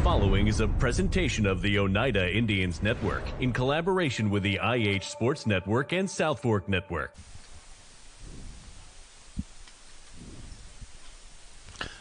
following is a presentation of the Oneida Indians Network in collaboration with the IH Sports Network and South Fork Network.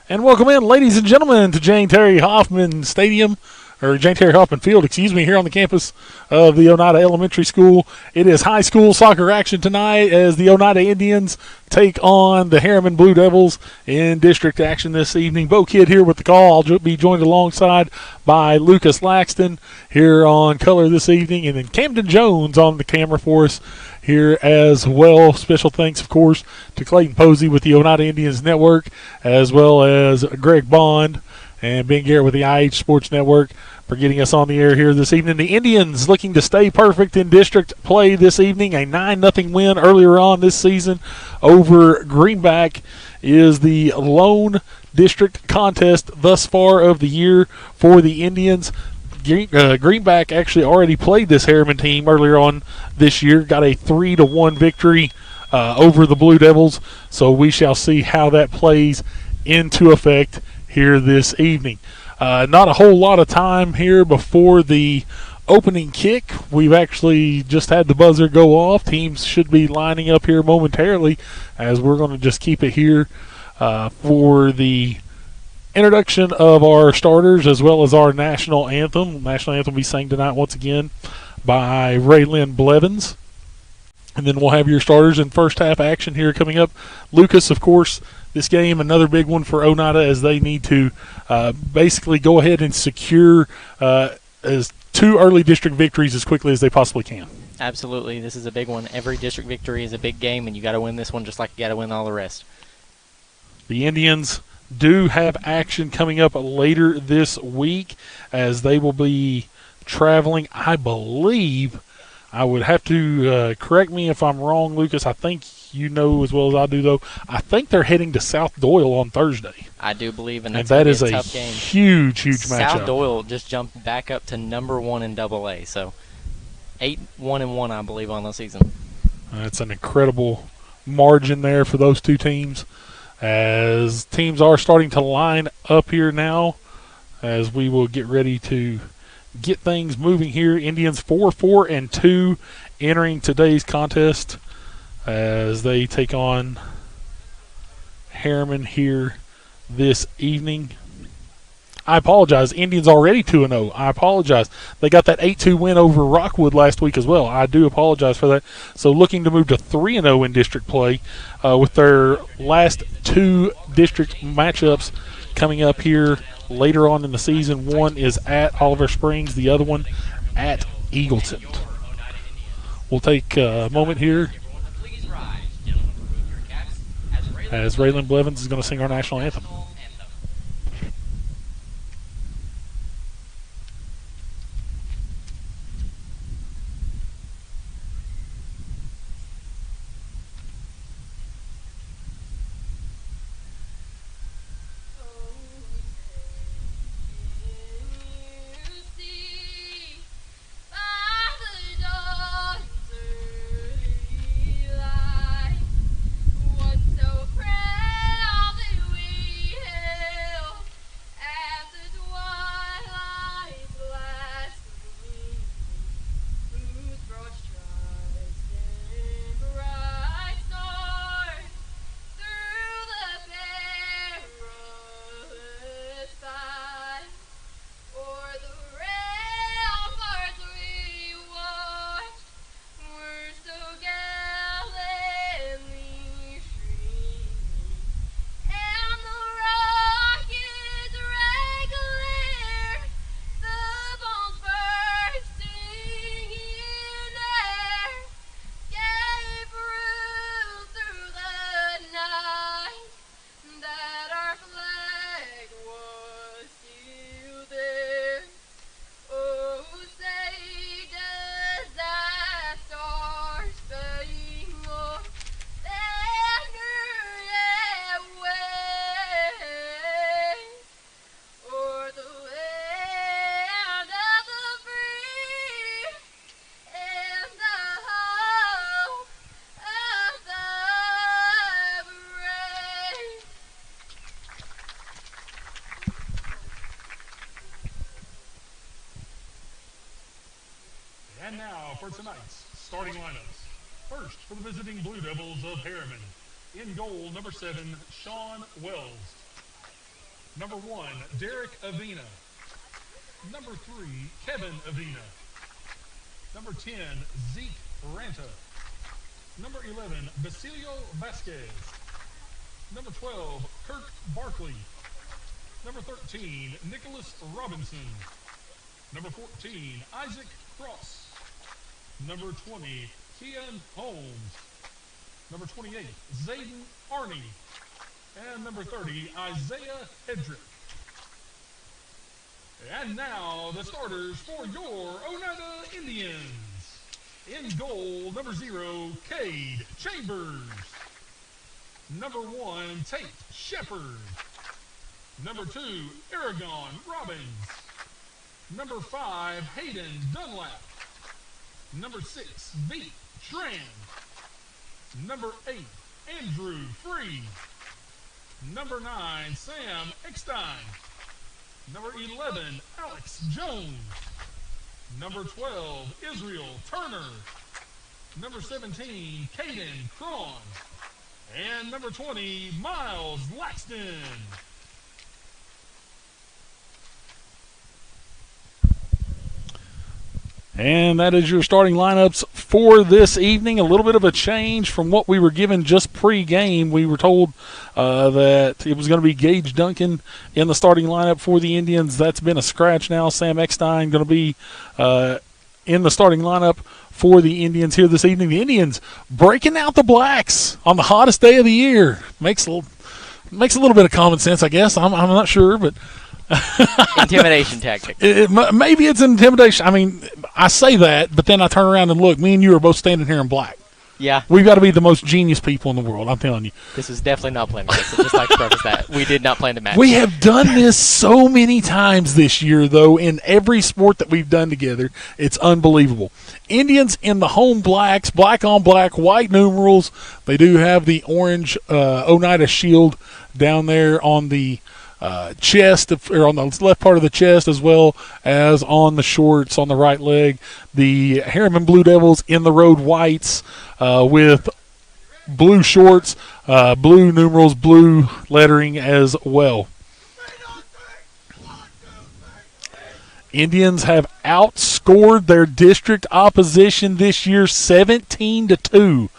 And welcome in, ladies and gentlemen, to Jane Terry Hoffman Stadium, or Jane Terry Hoffman Field, here on the campus of the Oneida Elementary School. It is high school soccer action tonight as the Oneida Indians take on the Harriman Blue Devils in district action this evening. Bo Kidd here with the call. I'll be joined alongside by Lucas Laxton here on color this evening, and then Camden Jones on the camera for us here as well. Special thanks, of course, to Clayton Posey with the Oneida Indians Network, as well as Greg Bond and Ben Garrett with the IH Sports Network for getting us on the air here this evening. The Indians looking to stay perfect in district play this evening. A 9-0 win earlier on this season over Greenback is the lone district contest thus far of the year for the Indians. Greenback actually already played this Harriman team earlier on this year, got a 3-1 victory over the Blue Devils, so we shall see how that plays into effect here this evening. Not a whole lot of time here before the opening kick. We've actually just had the buzzer go off. Teams should be lining up here momentarily as we're going to just keep it here for the introduction of our starters as well as our national anthem. National anthem will be sang tonight once again by Raylan Blevins. And then we'll have your starters in first half action here coming up. Lucas, of course, this game, another big one for Oneida as they need to basically go ahead and secure as 2 early district victories as quickly as they possibly can. Absolutely. This is a big one. Every district victory is a big game, and you got to win this one just like you got to win all the rest. The Indians do have action coming up later this week as they will be traveling, I believe. I would have to correct me if I'm wrong, Lucas. I think you know as well as I do, though. I think they're heading to South Doyle on Thursday. I do believe, and that is a tough game. Huge matchup. South Doyle just jumped back up to number 1 in AA, so 8-1-1, I believe, on the season. That's an incredible margin there for those two teams, as teams are starting to line up here now as we will get ready to get things moving here. Indians 4-4-2 entering today's contest as they take on Harriman here this evening. I apologize. Indians already 2-0. I apologize. They got that 8-2 win over Rockwood last week as well. I do apologize for that. So looking to move to 3-0 in district play with their last 2 district matchups coming up here later on in the season. One is at Oliver Springs, the other one at Eagleton. We'll take a moment here as Raylan Blevins is going to sing our national anthem. for tonight's starting lineups. First, for the visiting Blue Devils of Harriman. In goal, number 7, Sean Wells. Number 1, Derek Avina. Number 3, Kevin Avina. Number 10, Zeke Ranta. Number 11, Basilio Vasquez. Number 12, Kirk Barkley. Number 13, Nicholas Robinson. Number 14, Isaac Cross. Number 20, Kian Holmes. Number 28, Zayden Arney. And number 30, Isaiah Hedrick. And now the starters for your Oneida Indians. In goal, number 0, Cade Chambers. Number 1, Tate Shepard. Number 2, Aragon Robbins. Number 5, Hayden Dunlap. Number 6, Beat Tran. Number 8, Andrew Free. Number 9, Sam Eckstein. Number 11, Alex Jones. Number 12, Israel Turner. Number 17, Caden Cron. And number 20, Miles Laxton. And that is your starting lineups for this evening. A little bit of a change from what we were given just pre-game. We were told that it was going to be Gage Duncan in the starting lineup for the Indians. That's been a scratch now. Sam Eckstein going to be in the starting lineup for the Indians here this evening. The Indians breaking out the blacks on the hottest day of the year. Makes a little bit of common sense, I guess. I'm not sure, but intimidation tactic. Maybe it's intimidation. I mean, I say that, but then I turn around and look. Me and you are both standing here in black. Yeah. We've got to be the most genius people in the world, I'm telling you. This is definitely not planned. So just like to preface that. We did not plan to match. We have done this so many times this year, though, in every sport that we've done together. It's unbelievable. Indians in the home blacks, black on black, white numerals. They do have the orange Oneida shield down there on the chest, or on the left part of the chest, as well as on the shorts on the right leg. The Harriman Blue Devils in the road whites with blue shorts, blue numerals, blue lettering as well. Indians have outscored their district opposition this year 17-2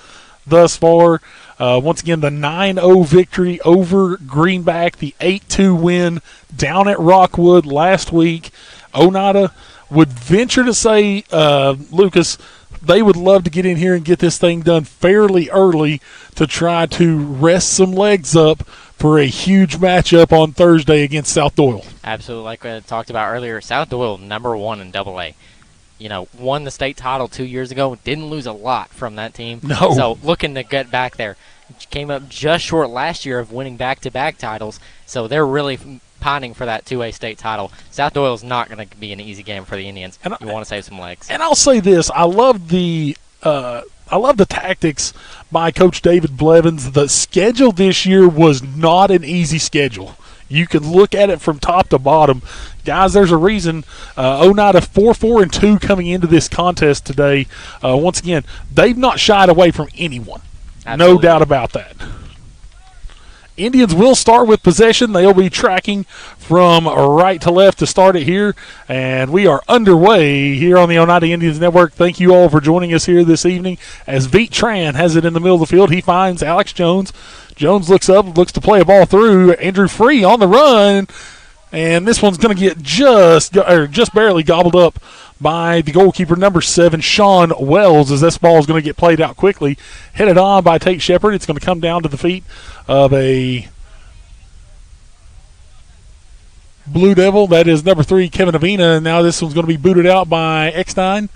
thus far. Once again, the 9-0 victory over Greenback, the 8-2 win down at Rockwood last week. Oneida would venture to say, Lucas, they would love to get in here and get this thing done fairly early to try to rest some legs up for a huge matchup on Thursday against South Doyle. Absolutely. Like I talked about earlier, South Doyle, number 1 in AA. You know, won the state title 2 years ago. Didn't lose a lot from that team. No. So looking to get back there. Came up just short last year of winning back-to-back titles. So they're really pining for that 2A state title. South Doyle is not going to be an easy game for the Indians. You want to save some legs. And I'll say this: I love the tactics by Coach David Blevins. The schedule this year was not an easy schedule. You can look at it from top to bottom. Guys, there's a reason Oneida 4-4-2 coming into this contest today. Once again, they've not shied away from anyone. Absolutely. No doubt about that. Indians will start with possession. They'll be tracking from right to left to start it here. And we are underway here on the Oneida Indians Network. Thank you all for joining us here this evening. As Veet Tran has it in the middle of the field, he finds Alex Jones. Jones looks up, looks to play a ball through. Andrew Free on the run. And this one's going to get just barely gobbled up by the goalkeeper, number 7, Sean Wells, as this ball is going to get played out quickly. Headed on by Tate Shepard. It's going to come down to the feet of a Blue Devil. That is number 3, Kevin Avina. And now this one's going to be booted out by Eckstein.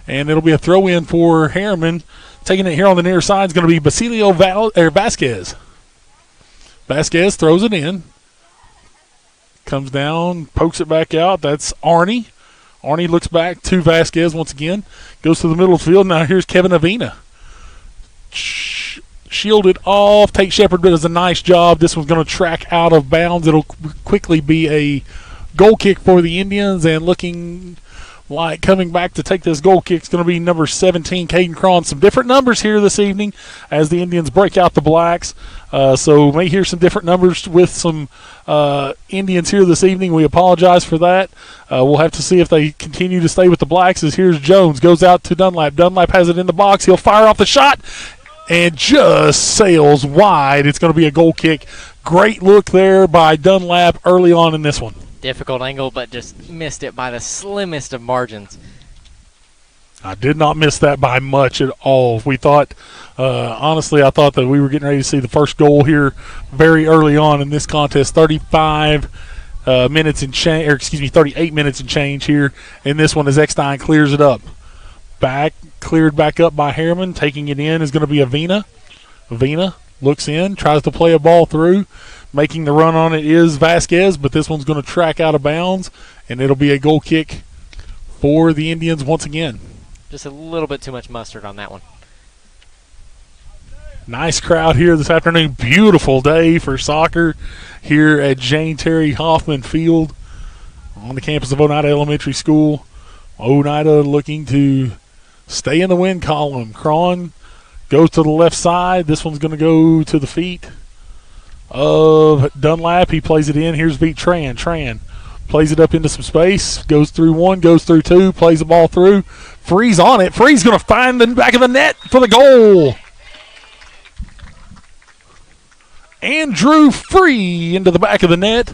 And it'll be a throw-in for Harriman. Taking it here on the near side is going to be Basilio Vasquez. Vasquez throws it in. Comes down, pokes it back out. That's Arnie. Arnie looks back to Vasquez once again. Goes to the middle of the field. Now here's Kevin Avina. Shielded off. Tate Shepard does a nice job. This one's going to track out of bounds. It'll quickly be a goal kick for the Indians. And looking like coming back to take this goal kick is going to be number 17, Caden Cron. Some different numbers here this evening as the Indians break out the blacks. So may hear some different numbers with some Indians here this evening. We apologize for that. We'll have to see if they continue to stay with the blacks. As here's Jones, goes out to Dunlap. Dunlap has it in the box. He'll fire off the shot and just sails wide. It's going to be a goal kick. Great look there by Dunlap early on in this one. Difficult angle, but just missed it by the slimmest of margins. I did not miss that by much at all. We thought, honestly, I thought that we were getting ready to see the first goal here very early on in this contest. 38 minutes and change here in this one as Eckstein clears it up. Cleared back up by Harriman. Taking it in is going to be Avena. Avena looks in, tries to play a ball through. Making the run on it is Vasquez, but this one's going to track out of bounds, and it'll be a goal kick for the Indians once again. Just a little bit too much mustard on that one. Nice crowd here this afternoon. Beautiful day for soccer here at Jane Terry Hoffman Field on the campus of Oneida Elementary School. Oneida looking to stay in the win column. Cron goes to the left side. This one's going to go to the feet of Dunlap. He plays it in. Here's Veet Tran. Tran plays it up into some space. Goes through one, goes through two, plays the ball through. Free's on it. Free's going to find the back of the net for the goal. Andrew Free into the back of the net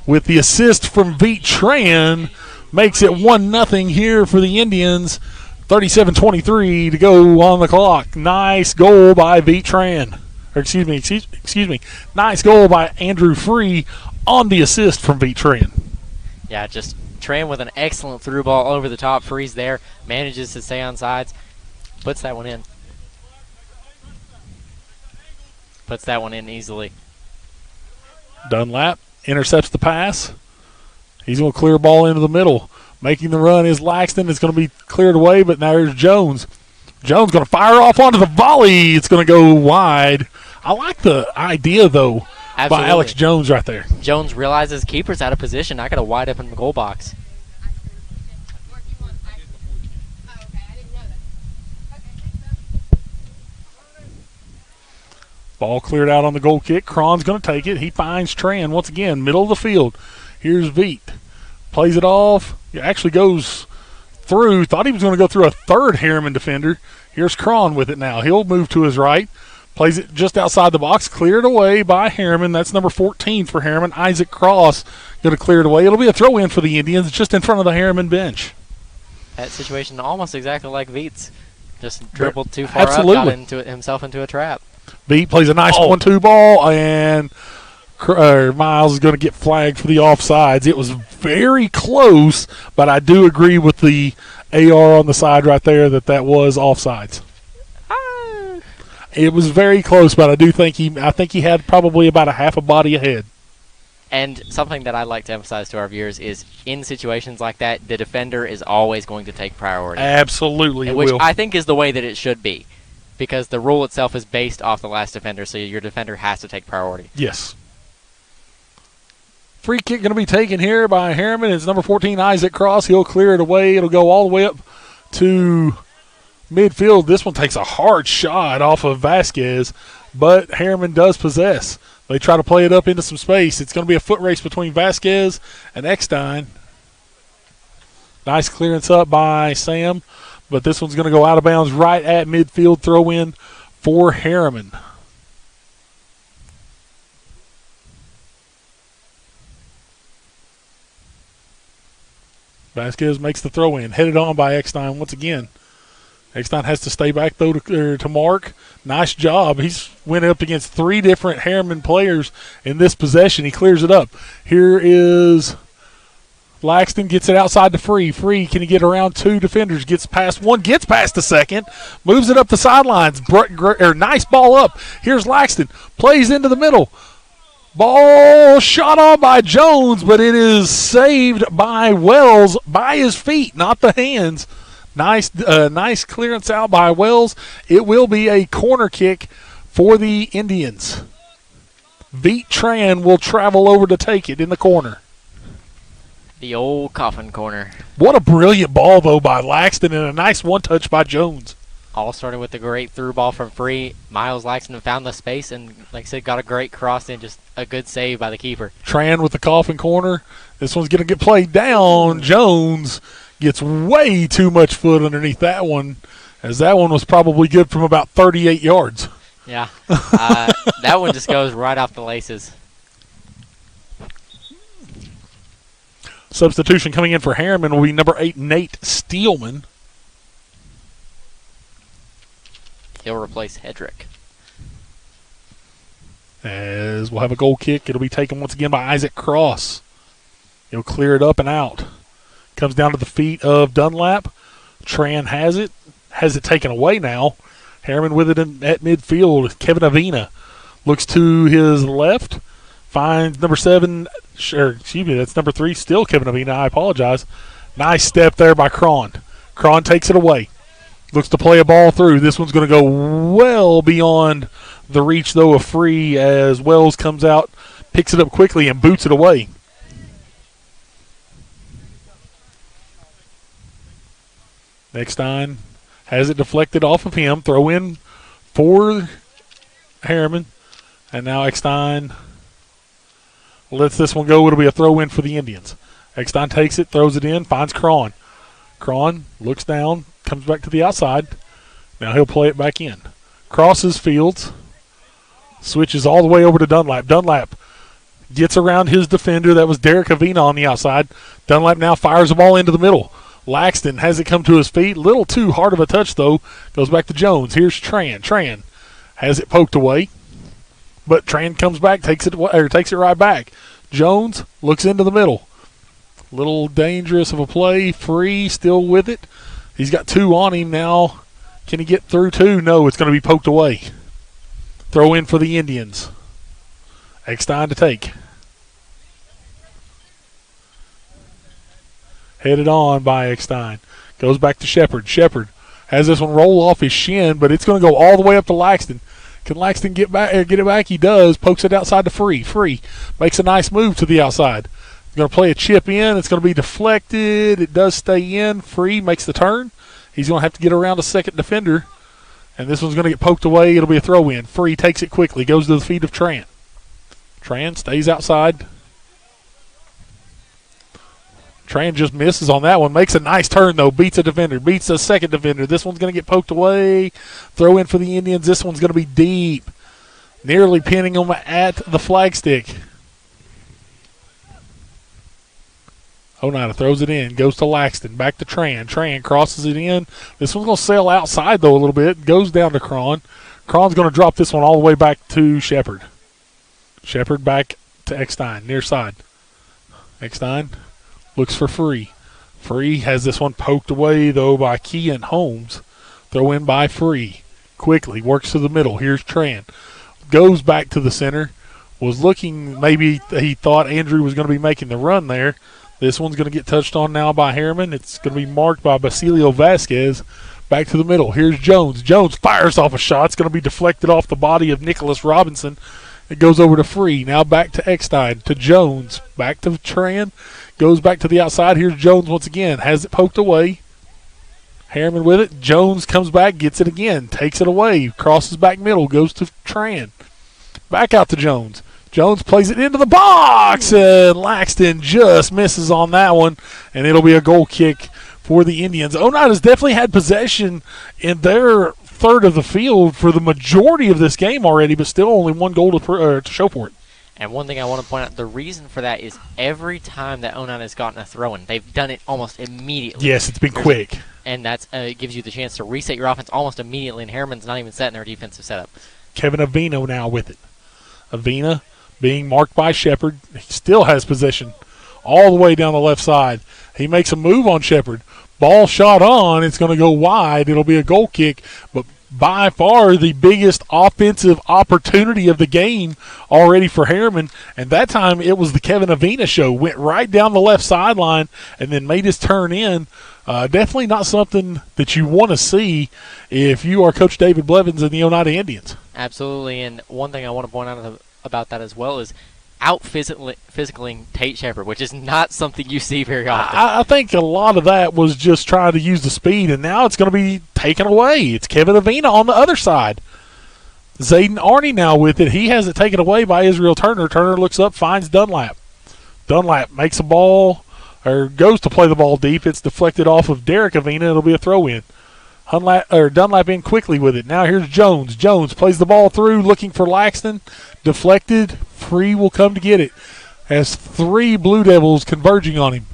with the assist from Veet Tran. Makes it 1-0 here for the Indians. 37-23 to go on the clock. Nice goal by Veet Tran. Excuse me. Nice goal by Andrew Free on the assist from Veet Tran. Yeah, just Tran with an excellent through ball over the top. Free's there, manages to stay on sides, puts that one in. Puts that one in easily. Dunlap intercepts the pass. He's going to clear ball into the middle. Making the run is Laxton. It's going to be cleared away, but now there's Jones. Jones going to fire off onto the volley. It's going to go wide. I like the idea, though, Absolutely. by Alex Jones right there. Jones realizes keeper's out of position. I got a wide open goal box. Ball cleared out on the goal kick. Cron's going to take it. He finds Tran once again, middle of the field. Here's Veet. Plays it off. He actually goes through. Thought he was going to go through a third Harriman defender. Here's Cron with it now. He'll move to his right. Plays it just outside the box. Cleared away by Harriman. That's number 14 for Harriman. Isaac Cross going to clear it away. It'll be a throw-in for the Indians just in front of the Harriman bench. That situation almost exactly like Veet's. Just dribbled too far Absolutely. up, got himself into a trap. Veet plays a nice 1-2 ball, and Miles is going to get flagged for the offsides. It was very close, but I do agree with the AR on the side right there that was offsides. It was very close, but I think he had probably about a half a body ahead. And something that I'd like to emphasize to our viewers is in situations like that, the defender is always going to take priority. Absolutely, it which will. I think is the way that it should be, because the rule itself is based off the last defender, so your defender has to take priority. Yes. Free kick going to be taken here by Harriman. It's number 14, Isaac Cross. He'll clear it away. It'll go all the way up to midfield. This one takes a hard shot off of Vasquez, but Harriman does possess. They try to play it up into some space. It's going to be a foot race between Vasquez and Eckstein. Nice clearance up by Sam, but this one's going to go out of bounds right at midfield. Throw in for Harriman. Vasquez makes the throw in, headed on by Eckstein once again. Eckstein has to stay back, though, to mark. Nice job. He's went up against three different Harriman players in this possession. He clears it up. Here is Laxton, gets it outside to Free. Free, can he get around two defenders? Gets past one, gets past the second, moves it up the sidelines. Nice ball up. Here's Laxton, plays into the middle. Ball shot on by Jones, but it is saved by Wells by his feet, not the hands. Nice clearance out by Wells. It will be a corner kick for the Indians. Veet Tran will travel over to take it in the corner. The old coffin corner. What a brilliant ball, though, by Laxton, and a nice one-touch by Jones. All started with a great through ball from free. Miles Laxton found the space and, like I said, got a great cross in. Just a good save by the keeper. Tran with the coffin corner. This one's going to get played down. Jones gets way too much foot underneath that one, as that one was probably good from about 38 yards. Yeah. That one just goes right off the laces. Substitution coming in for Harriman will be number 8, Nate Steelman. He'll replace Hedrick. As we'll have a goal kick. It'll be taken once again by Isaac Cross. He'll clear it up and out. Comes down to the feet of Dunlap. Tran has it. Has it taken away now. Harriman with it at midfield. Kevin Avina looks to his left. Finds number 7. That's number 3. Still Kevin Avina. I apologize. Nice step there by Cron. Cron takes it away. Looks to play a ball through. This one's going to go well beyond the reach, though, of free as Wells comes out, picks it up quickly, and boots it away. Eckstein has it deflected off of him. Throw in for Harriman. And now Eckstein lets this one go. It'll be a throw in for the Indians. Eckstein takes it, throws it in, finds Cron. Cron looks down, comes back to the outside. Now he'll play it back in. Crosses fields. Switches all the way over to Dunlap. Dunlap gets around his defender. That was Derek Avina on the outside. Dunlap now fires the ball into the middle. Laxton has it come to his feet. Little too hard of a touch, though. Goes back to Jones. Here's Tran. Tran has it poked away. But Tran comes back, takes it right back. Jones looks into the middle. Little dangerous of a play. Free, still with it. He's got 2 on him now. Can he get through 2? No, it's going to be poked away. Throw in for the Indians. Eckstein to take. Headed on by Eckstein. Goes back to Shepard. Shepard has this one roll off his shin, but it's going to go all the way up to Laxton. Can Laxton get it back? He does. Pokes it outside to Free. Free makes a nice move to the outside. He's going to play a chip in. It's going to be deflected. It does stay in. Free makes the turn. He's going to have to get around a second defender. And this one's going to get poked away. It'll be a throw in. Free takes it quickly. Goes to the feet of Tran. Tran stays outside. Tran just misses on that one. Makes a nice turn, though. Beats a defender. Beats a second defender. This one's going to get poked away. Throw in for the Indians. This one's going to be deep. Nearly pinning them at the flagstick. Oneida throws it in. Goes to Laxton. Back to Tran. Tran crosses it in. This one's going to sail outside, though, a little bit. Goes down to Cron. Cron's going to drop this one all the way back to Shepard. Shepard back to Eckstein. Near side. Eckstein looks for Free. Free has this one poked away, though, by Kean Holmes. Throw in by Free. Quickly works to the middle. Here's Tran. Goes back to the center. Was looking, maybe he thought Andrew was going to be making the run there. This one's going to get touched on now by Harriman. It's going to be marked by Basilio Vasquez. Back to the middle. Here's Jones. Jones fires off a shot. It's going to be deflected off the body of Nicholas Robinson. It goes over to Free. Now back to Eckstein. To Jones. Back to Tran. Goes back to the outside. Here's Jones once again. Has it poked away. Harriman with it. Jones comes back. Gets it again. Takes it away. Crosses back middle. Goes to Tran. Back out to Jones. Jones plays it into the box, and Laxton just misses on that one, and it'll be a goal kick for the Indians. Oneida's definitely had possession in their third of the field for the majority of this game already, but still only 1 goal to show for it. And one thing I want to point out, the reason for that is every time that Oneida's gotten a throw-in, they've done it almost immediately. Yes, it's been quick. And that's it gives you the chance to reset your offense almost immediately, and Harriman's not even setting their defensive setup. Kevin Avina now with it. Avina being marked by Shepard. He still has possession all the way down the left side. He makes a move on Shepard. Ball shot on. It's going to go wide. It'll be a goal kick, but by far the biggest offensive opportunity of the game already for Harriman. And that time it was the Kevin Avina show. Went right down the left sideline and then made his turn in. Definitely not something that you want to see if you are Coach David Blevins and the Oneida Indians. Absolutely. And one thing I want to point out about that as well is out-physicaling Tate Shepard, which is not something you see very often. I think a lot of that was just trying to use the speed, and now it's going to be taken away. It's Kevin Avina on the other side. Zayden Arney now with it. He has it taken away by Israel Turner. Turner looks up, finds Dunlap. Dunlap makes a ball, or goes to play the ball deep. It's deflected off of Derek Avina. It'll be a throw-in. Dunlap in quickly with it. Now here's Jones. Jones plays the ball through, looking for Laxton. Deflected. Free will come to get it. Has 3 Blue Devils converging on him.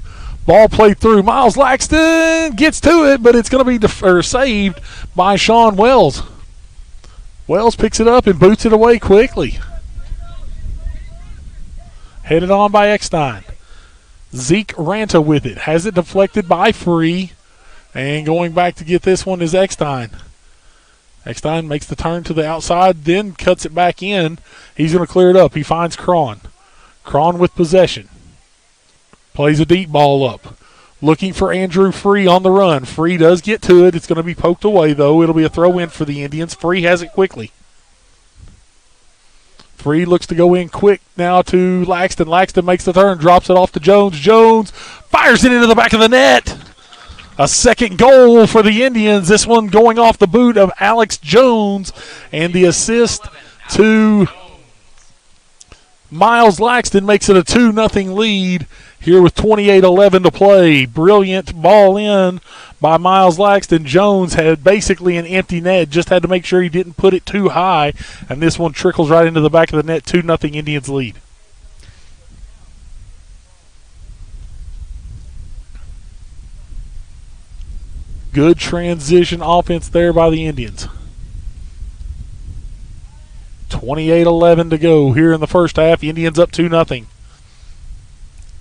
Ball played through. Miles Laxton gets to it, but it's going to be saved by Sean Wells. Wells picks it up and boots it away quickly. Headed on by Eckstein. Zeke Ranta with it. Has it deflected by Free. And going back to get this one is Eckstein. Eckstein makes the turn to the outside, then cuts it back in. He's going to clear it up. He finds Cron. Cron with possession. Plays a deep ball up. Looking for Andrew Free on the run. Free does get to it. It's going to be poked away, though. It'll be a throw-in for the Indians. Free has it quickly. Free looks to go in quick now to Laxton. Laxton makes the turn, drops it off to Jones. Jones fires it into the back of the net. A second goal for the Indians. This one going off the boot of Alex Jones. And the assist to Miles Laxton makes it a 2-0 lead here with 28:11 to play. Brilliant ball in by Miles Laxton. Jones had basically an empty net. Just had to make sure he didn't put it too high. And this one trickles right into the back of the net. 2-0 Indians lead. Good transition offense there by the Indians. 28:11 to go here in the first half. Indians up 2-0.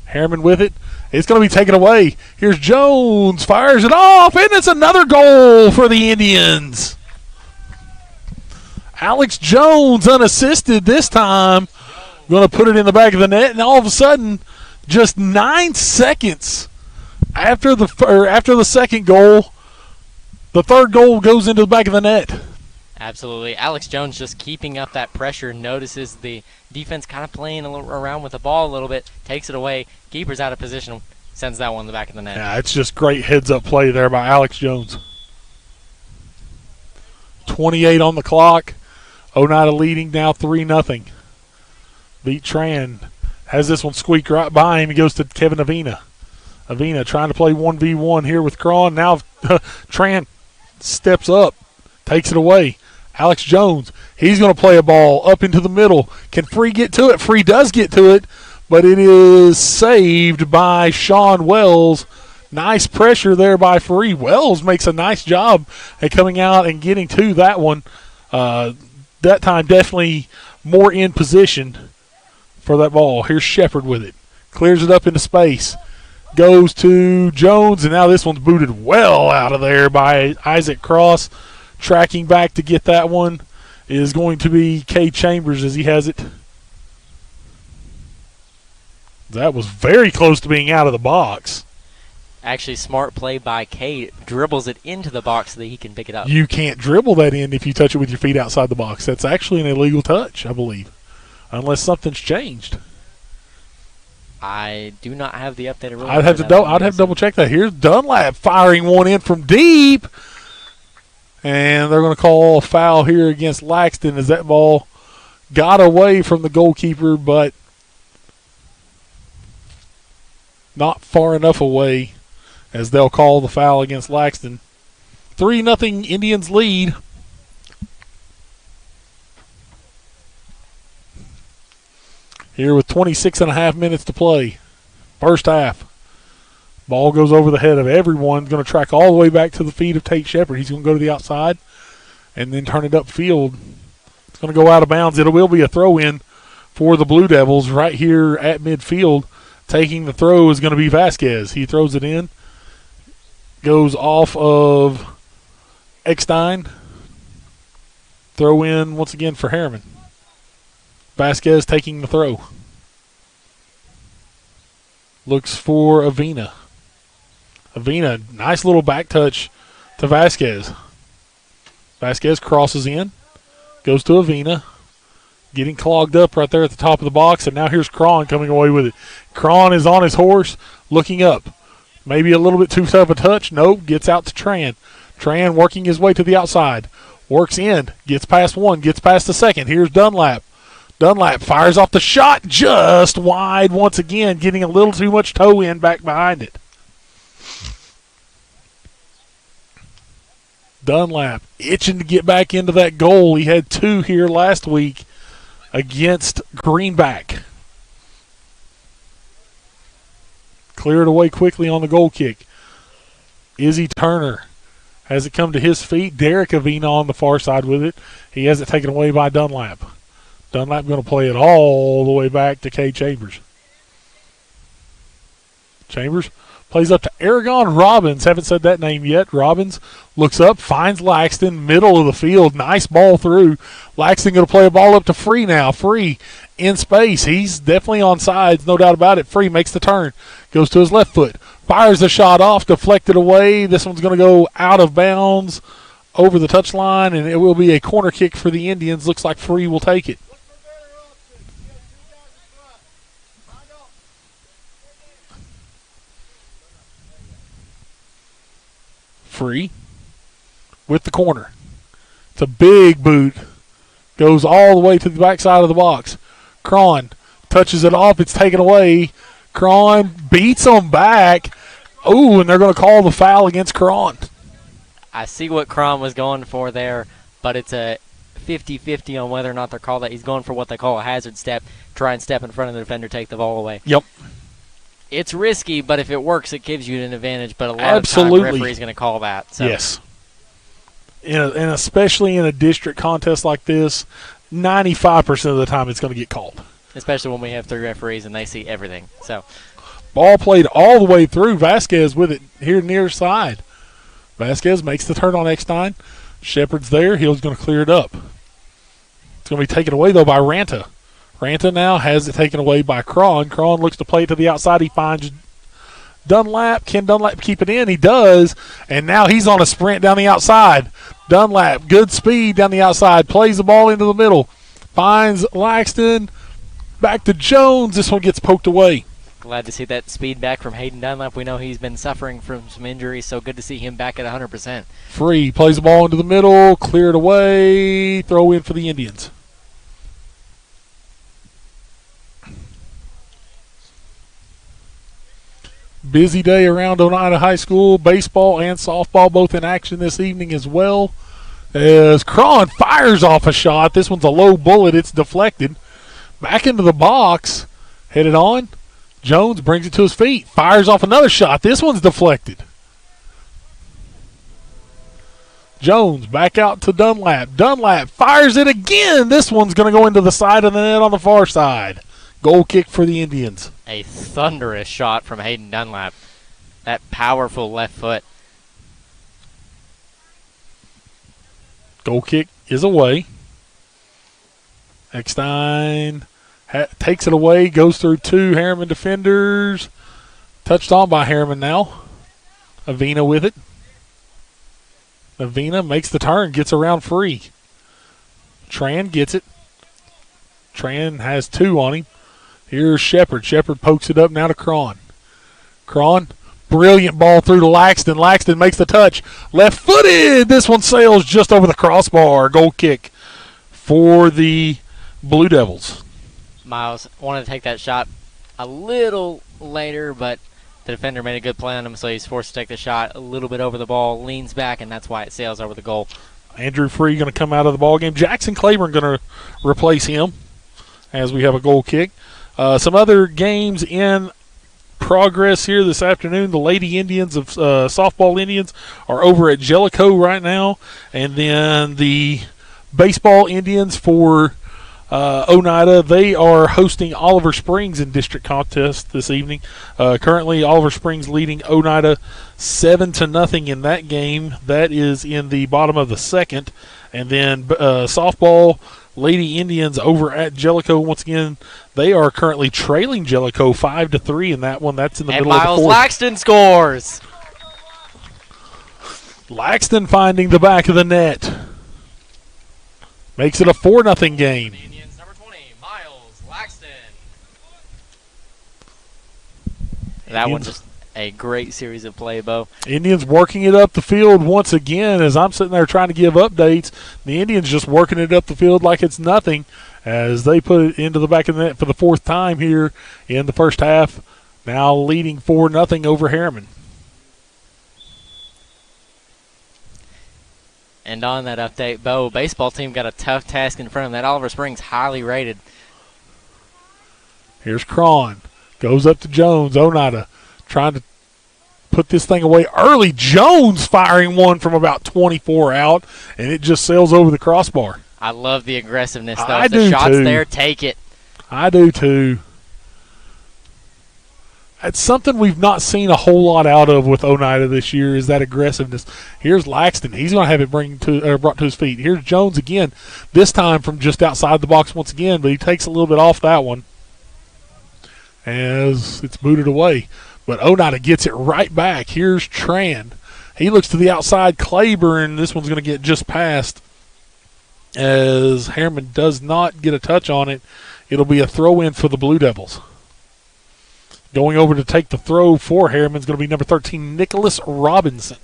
Harriman with it. It's going to be taken away. Here's Jones. Fires it off, and it's another goal for the Indians. Alex Jones unassisted this time. Going to put it in the back of the net, and all of a sudden, just 9 seconds after the second goal, the third goal goes into the back of the net. Absolutely. Alex Jones just keeping up that pressure, notices the defense kind of playing around with the ball a little bit, takes it away, keeper's out of position, sends that one in the back of the net. Yeah, it's just great heads-up play there by Alex Jones. 28 on the clock. Oneida leading now 3-0. Beat Tran. Has this one squeak right by him. He goes to Kevin Avina. Avina trying to play 1v1 here with Cron. Now Tran steps up, takes it away. Alex Jones, he's going to play a ball up into the middle. Can Free get to it? Free does get to it, but it is saved by Sean Wells. Nice pressure there by Free. Wells makes a nice job at coming out and getting to that one. That time definitely more in position for that ball. Here's Shepard with it. Clears it up into space. Goes to Jones, and now this one's booted well out of there by Isaac Cross. Tracking back to get that one is going to be Cade Chambers as he has it. That was very close to being out of the box. Actually, smart play by Cade. Dribbles it into the box so that he can pick it up. You can't dribble that in if you touch it with your feet outside the box. That's actually an illegal touch, I believe, unless something's changed. I do not have the updated rule. I'd have to double check that. Here's Dunlap firing one in from deep. And they're going to call a foul here against Laxton as that ball got away from the goalkeeper, but not far enough away as they'll call the foul against Laxton. 3-0 Indians lead. Here with 26.5 minutes to play. First half. Ball goes over the head of everyone. Going to track all the way back to the feet of Tate Shepard. He's going to go to the outside and then turn it upfield. It's going to go out of bounds. It will be a throw-in for the Blue Devils right here at midfield. Taking the throw is going to be Vasquez. He throws it in. Goes off of Eckstein. Throw in once again for Harriman. Vasquez taking the throw. Looks for Avina. Avina, nice little back touch to Vasquez. Vasquez crosses in. Goes to Avina. getting clogged up right there at the top of the box, and now here's Cron coming away with it. Cron is on his horse, looking up. Maybe a little bit too tough a touch. Nope, gets out to Tran. Tran working his way to the outside. Works in, gets past one, gets past the second. Here's Dunlap. Dunlap fires off the shot just wide once again, getting a little too much toe in back behind it. Dunlap itching to get back into that goal. He had 2 here last week against Greenback. Cleared away quickly on the goal kick. Izzy Turner has it come to his feet. Derek Avina on the far side with it. He has it taken away by Dunlap. Dunlap going to play it all the way back to Kay Chambers. Chambers plays up to Aragon Robbins. Haven't said that name yet. Robbins looks up, finds Laxton, middle of the field. Nice ball through. Laxton going to play a ball up to Free now. Free in space. He's definitely on sides, no doubt about it. Free makes the turn. Goes to his left foot. Fires the shot off, deflected away. This one's going to go out of bounds over the touchline, and it will be a corner kick for the Indians. Looks like Free will take it. Free with the corner. It's a big boot. Goes all the way to the backside of the box. Cron touches it off. It's taken away. Cron beats him back. Ooh, and they're going to call the foul against Cron. I see what Cron was going for there, but it's a 50-50 on whether or not they're called that. He's going for what they call a hazard step. Try and step in front of the defender, take the ball away. Yep. It's risky, but if it works, it gives you an advantage. But a lot Absolutely. of times, referee's going to call that. So. Yes. And especially in a district contest like this, 95% of the time it's going to get called. Especially when we have 3 referees and they see everything. So, ball played all the way through. Vasquez with it here near side. Vasquez makes the turn on X9. Shepard's there. He's going to clear it up. It's going to be taken away, though, by Ranta. Ranta now has it taken away by Cron. Cron looks to play to the outside. He finds Dunlap. Can Dunlap keep it in? He does. And now he's on a sprint down the outside. Dunlap, good speed down the outside. Plays the ball into the middle. Finds Laxton. Back to Jones. This one gets poked away. Glad to see that speed back from Hayden Dunlap. We know he's been suffering from some injuries, so good to see him back at 100%. Free. Plays the ball into the middle. Cleared away. Throw in for the Indians. Busy day around Oneida High School. Baseball and softball both in action this evening as well. As Cron fires off a shot. This one's a low bullet. It's deflected. Back into the box. Headed on. Jones brings it to his feet. Fires off another shot. This one's deflected. Jones back out to Dunlap. Dunlap fires it again. This one's going to go into the side of the net on the far side. Goal kick for the Indians. A thunderous shot from Hayden Dunlap. That powerful left foot. Goal kick is away. Eckstein takes it away, goes through 2 Harriman defenders. Touched on by Harriman now. Avina with it. Avina makes the turn, gets around Free. Tran gets it. Tran has 2 on him. Here's Shepard. Shepard pokes it up now to Cron. Cron, brilliant ball through to Laxton. Laxton makes the touch. Left-footed. This one sails just over the crossbar. Goal kick for the Blue Devils. Miles wanted to take that shot a little later, but the defender made a good play on him, so he's forced to take the shot a little bit over the ball, leans back, and that's why it sails over the goal. Andrew Free going to come out of the ball game. Jackson Claiborne going to replace him as we have a goal kick. Some other games in progress here this afternoon. The Lady Indians of Softball Indians are over at Jellicoe right now. And then the Baseball Indians for Oneida, they are hosting Oliver Springs in district contest this evening. Currently, Oliver Springs leading Oneida 7-0 in that game. That is in the bottom of the second. And then softball, Lady Indians over at Jellicoe. Once again, they are currently trailing Jellicoe 5-3 in that one. That's in the middle of the fourth. And Miles Laxton scores. Laxton finding the back of the net. Makes it a 4-0 game. Indians, number 20. That one just a great series of play, Bo. Indians working it up the field once again. As I'm sitting there trying to give updates, the Indians just working it up the field like it's nothing as they put it into the back of the net for the fourth time here in the first half, now leading 4-0 over Harriman. And on that update, Bo, baseball team got a tough task in front of them. That Oliver Springs highly rated. Here's Cron. Goes up to Jones. Oneida trying to put this thing away early. Jones firing one from about 24 out, and it just sails over the crossbar. I love the aggressiveness, though. I If the do shot's too. there, take it. I do too. It's something we've not seen a whole lot out of with Oneida this year is that aggressiveness. Here's Laxton. He's going to have it brought to his feet. Here's Jones again, this time from just outside the box once again, but he takes a little bit off that one as it's booted away. But Oneida gets it right back. Here's Tran. He looks to the outside. Claiborne, this one's going to get just past as Harriman does not get a touch on it. It'll be a throw-in for the Blue Devils. Going over to take the throw for Harriman is going to be number 13, Nicholas Robinson.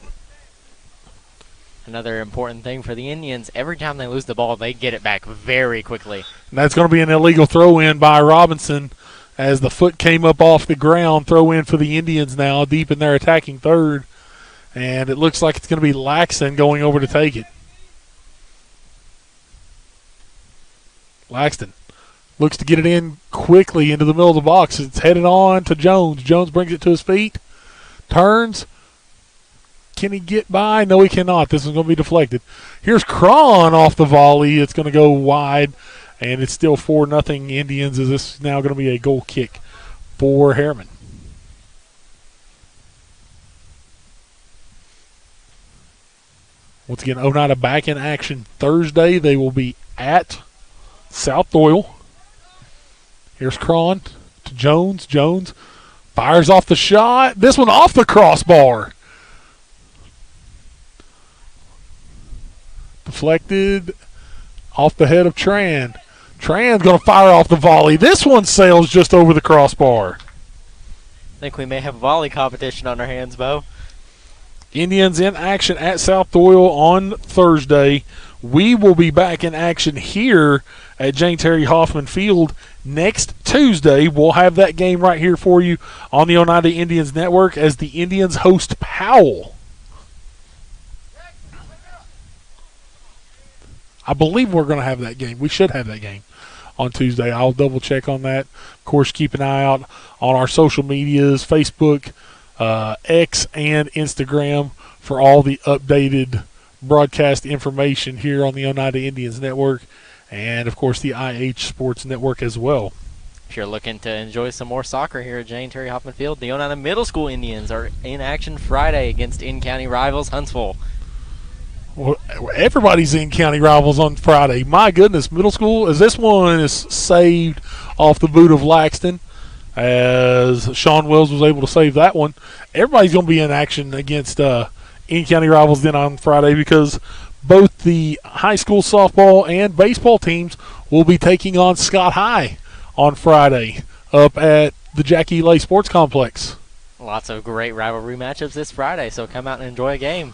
Another important thing for the Indians, every time they lose the ball, they get it back very quickly. And that's going to be an illegal throw-in by Robinson as the foot came up off the ground. Throw-in for the Indians now, deep in their attacking third. And it looks like it's going to be Laxton going over to take it. Laxton looks to get it in quickly into the middle of the box. It's headed on to Jones. Jones brings it to his feet. Turns. Can he get by? No, he cannot. This is going to be deflected. Here's Cron off the volley. It's going to go wide, and it's still 4-0 Indians as this is now going to be a goal kick for Harriman. Once again, Oneida back in action Thursday. They will be at South Doyle. Here's Cron to Jones. Jones fires off the shot. This one off the crossbar. Deflected off the head of Tran. Tran's going to fire off the volley. This one sails just over the crossbar. I think we may have a volley competition on our hands, Bo. Indians in action at South Doyle on Thursday. We will be back in action here at Jane Terry Hoffman Field next Tuesday. We'll have that game right here for you on the Oneida Indians Network as the Indians host Powell. I believe we're going to have that game. We should have that game on Tuesday. I'll double check on that. Of course, keep an eye out on our social medias, Facebook, X, and Instagram for all the updated broadcast information here on the Oneida Indians Network and, of course, the IH Sports Network as well. If you're looking to enjoy some more soccer here at Jane Terry Hoffman Field, the Oneida Middle School Indians are in action Friday against in-county rivals Huntsville. Well, everybody's in county rivals on Friday. My goodness, middle school, as this one is saved off the boot of Laxton, as Sean Wells was able to save that one. Everybody's going to be in action against in-county rivals then on Friday because both the high school softball and baseball teams will be taking on Scott High on Friday up at the Jackie Lay Sports Complex. Lots of great rivalry matchups this Friday, so come out and enjoy a game.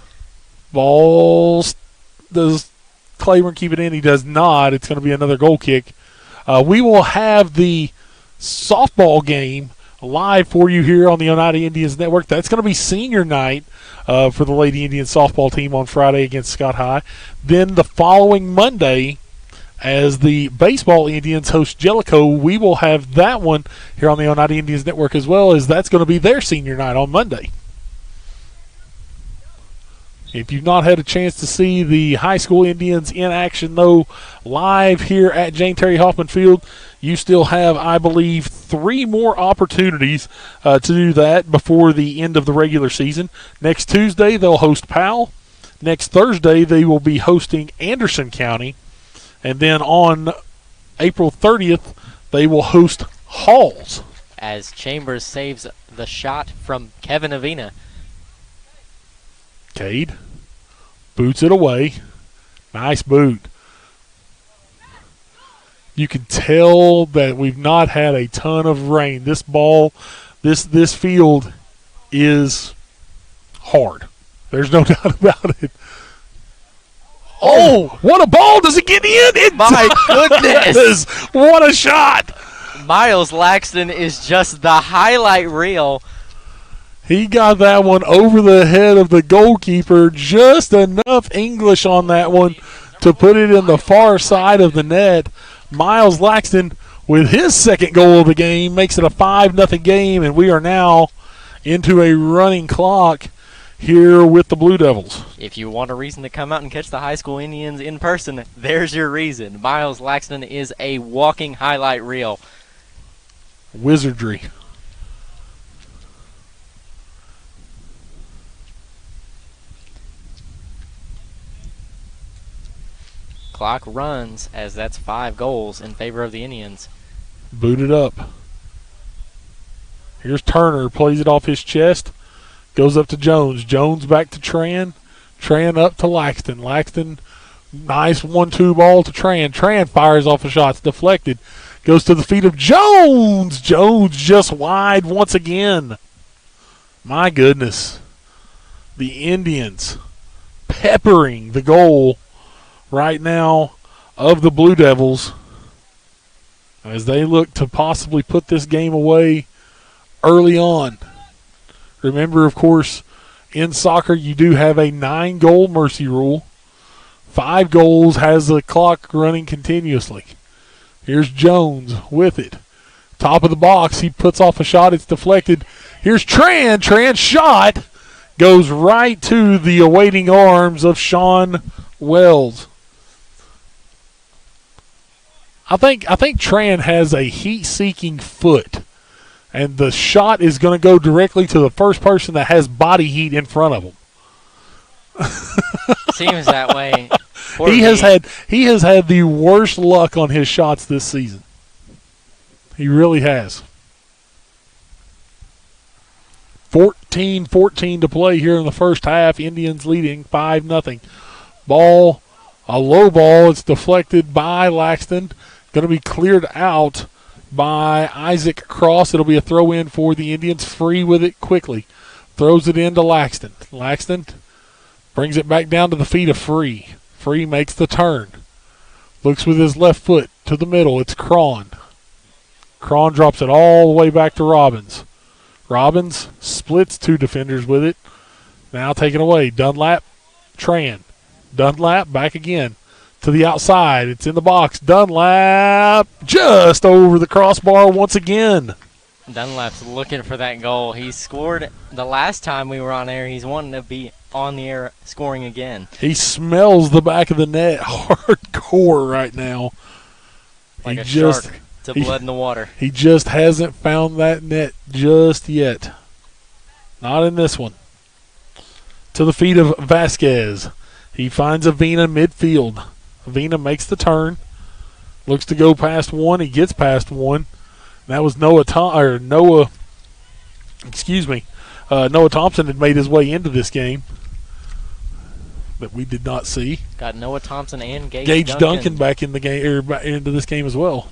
Balls. Does Claiborne keep it in? He does not. It's going to be another goal kick. We will have the softball game live for you here on the Oneida Indians Network. That's going to be senior night for the Lady Indians softball team on Friday against Scott High. Then the following Monday, as the baseball Indians host Jellicoe, we will have that one here on the Oneida Indians Network as well, as that's going to be their senior night on Monday. If you've not had a chance to see the high school Indians in action, though, live here at Jane Terry Hoffman Field, you still have, I believe, 3 more opportunities to do that before the end of the regular season. Next Tuesday, they'll host Powell. Next Thursday, they will be hosting Anderson County. And then on April 30th, they will host Halls. As Chambers saves the shot from Kevin Avina. Cade boots it away. Nice boot. You can tell that we've not had a ton of rain. This ball This field is hard. There's no doubt about it. Oh, what a ball. Does it get in? My goodness. What a shot. Miles Laxton is just the highlight reel. He got that one over the head of the goalkeeper. Just enough English on that one to put it in the far side of the net. Miles Laxton, with his second goal of the game, makes it a 5-0 game, and we are now into a running clock here with the Blue Devils. If you want a reason to come out and catch the high school Indians in person, there's your reason. Miles Laxton is a walking highlight reel. Wizardry. Clock runs as that's 5 goals in favor of the Indians. Booted up. Here's Turner, plays it off his chest, goes up to Jones. Jones back to Tran. Tran up to Laxton. Laxton, nice 1-2 ball to Tran. Tran fires off a shot. It's deflected. Goes to the feet of Jones. Jones just wide once again. My goodness. The Indians peppering the goal right now of the Blue Devils as they look to possibly put this game away early on. Remember, of course, in soccer you do have a 9-goal mercy rule. 5 goals has the clock running continuously. Here's Jones with it. Top of the box, he puts off a shot, it's deflected. Here's Tran. Tran's shot goes right to the awaiting arms of Sean Wells. I think Tran has a heat-seeking foot, and the shot is going to go directly to the first person that has body heat in front of him. Seems that way. He has had the worst luck on his shots this season. He really has. 14-14 to play here in the first half. Indians leading 5-0. Ball, a low ball. It's deflected by Laxton. Going to be cleared out by Isaac Cross. It'll be a throw in for the Indians. Free with it quickly. Throws it into Laxton. Laxton brings it back down to the feet of Free. Free makes the turn. Looks with his left foot to the middle. It's Cron. Cron drops it all the way back to Robbins. Robbins splits 2 defenders with it. Now taken away. Dunlap, Tran. Dunlap back again to the outside. It's in the box. Dunlap just over the crossbar once again. Dunlap's looking for that goal. He scored the last time we were on air. He's wanting to be on the air scoring again. He smells the back of the net hardcore right now. Like a shark to blood in the water. He just hasn't found that net just yet. Not in this one. To the feet of Vasquez. He finds Avina midfield. Avina makes the turn. Looks to go past one. He gets past one. That was Noah Thompson had made his way into this game that we did not see. Got Noah Thompson and Gage Duncan back in the game, into this game as well.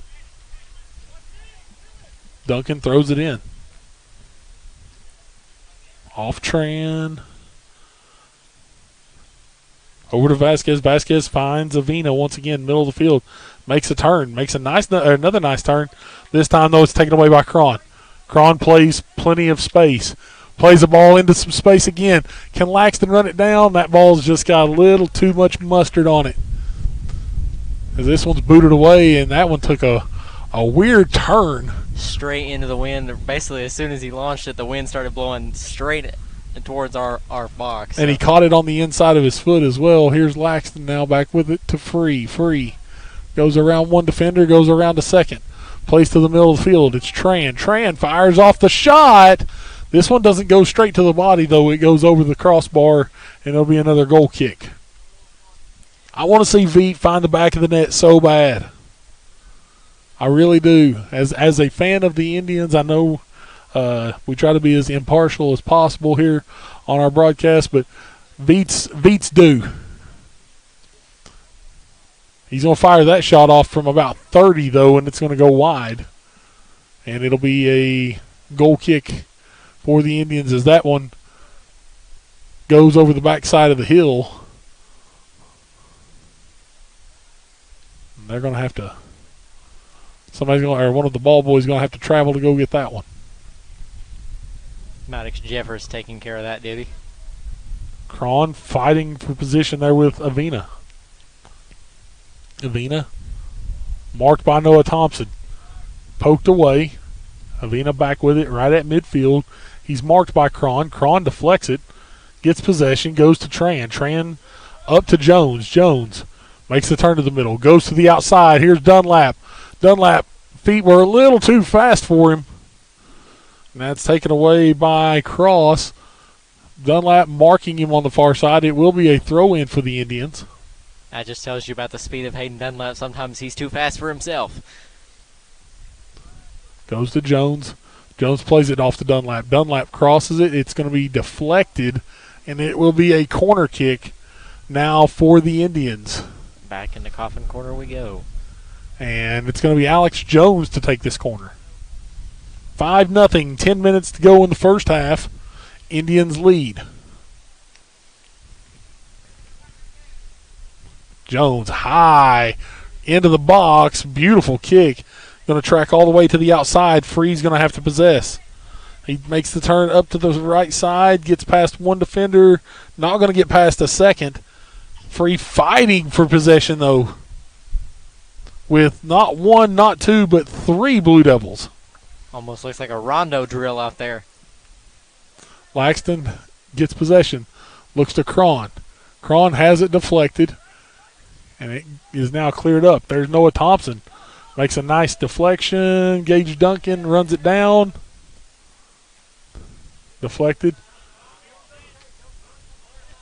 Duncan throws it in. Off Tran. Over to Vasquez. Vasquez finds Avina once again, middle of the field. Makes a turn. Makes another nice turn. This time, though, it's taken away by Cron. Cron plays plenty of space. Plays the ball into some space again. Can Laxton run it down? That ball's just got a little too much mustard on it. As this one's booted away, and that one took a weird turn. Straight into the wind. Basically, as soon as he launched it, the wind started blowing straight towards our box. And he caught it on the inside of his foot as well. Here's Laxton now back with it to Free. Free goes around one defender, goes around a second. Plays to the middle of the field. It's Tran. Tran fires off the shot. This one doesn't go straight to the body, though. It goes over the crossbar, and it'll be another goal kick. I want to see Veet find the back of the net so bad. I really do. As a fan of the Indians, I know we try to be as impartial as possible here on our broadcast, but Veets do. He's going to fire that shot off from about 30, though, and it's going to go wide. And it'll be goal kick for the Indians as that one goes over the backside of the hill. And they're going to have to, one of the ball boys going to have to travel to go get that one. Maddox Jeffers taking care of that, did he? Cron fighting for position there with Avina. Avina marked by Noah Thompson. Poked away. Avina back with it right at midfield. He's marked by Cron. Cron deflects it. Gets possession. Goes to Tran. Tran up to Jones. Jones makes the turn to the middle. Goes to the outside. Here's Dunlap. Dunlap feet were a little too fast for him. And that's taken away by Cross. Dunlap marking him on the far side. It will be a throw-in for the Indians. That just tells you about the speed of Hayden Dunlap. Sometimes he's too fast for himself. Goes to Jones. Jones plays it off to Dunlap. Dunlap crosses it. It's going to be deflected, and it will be a corner kick now for the Indians. Back in the coffin corner we go. And it's going to be Alex Jones to take this corner. 5-0, 10 minutes to go in the first half. Indians lead. Jones high into the box. Beautiful kick. Going to track all the way to the outside. Free's going to have to possess. He makes the turn up to the right side. Gets past one defender. Not going to get past a second. Free fighting for possession, though. With not one, not two, but three Blue Devils. Almost looks like a rondo drill out there. Laxton gets possession. Looks to Cron. Cron has it deflected. And it is now cleared up. There's Noah Thompson. Makes a nice deflection. Gage Duncan runs it down. Deflected.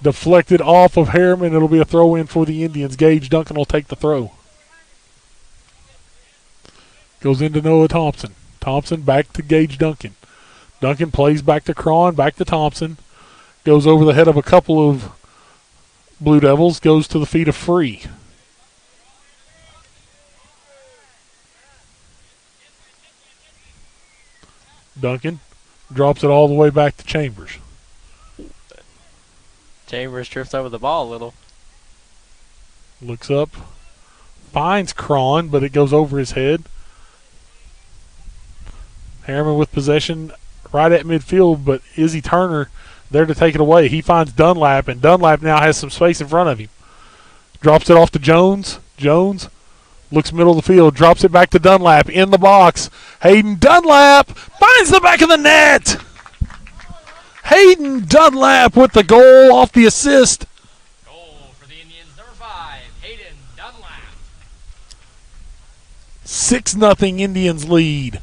Deflected off of Harriman. It'll be a throw-in for the Indians. Gage Duncan will take the throw. Goes into Noah Thompson. Thompson back to Gage Duncan. Duncan plays back to Cron, back to Thompson. Goes over the head of a couple of Blue Devils. Goes to the feet of Free. Duncan drops it all the way back to Chambers. Chambers trips over the ball a little. Looks up. Finds Cron, but it goes over his head. Harriman with possession right at midfield, but Izzy Turner there to take it away. He finds Dunlap, and Dunlap now has some space in front of him. Drops it off to Jones. Jones looks middle of the field, drops it back to Dunlap in the box. Hayden Dunlap finds the back of the net. Hayden Dunlap with the goal off the assist. Goal for the Indians, number 5, Hayden Dunlap. 6-0 Indians lead.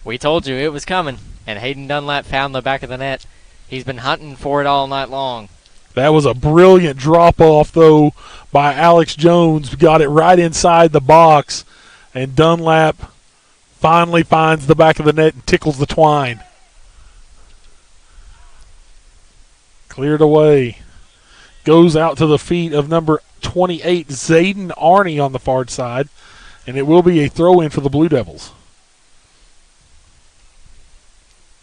We told you it was coming, and Hayden Dunlap found the back of the net. He's been hunting for it all night long. That was a brilliant drop-off, though, by Alex Jones. Got it right inside the box, and Dunlap finally finds the back of the net and tickles the twine. Cleared away. Goes out to the feet of number 28, Zayden Arney on the far side, and it will be a throw-in for the Blue Devils.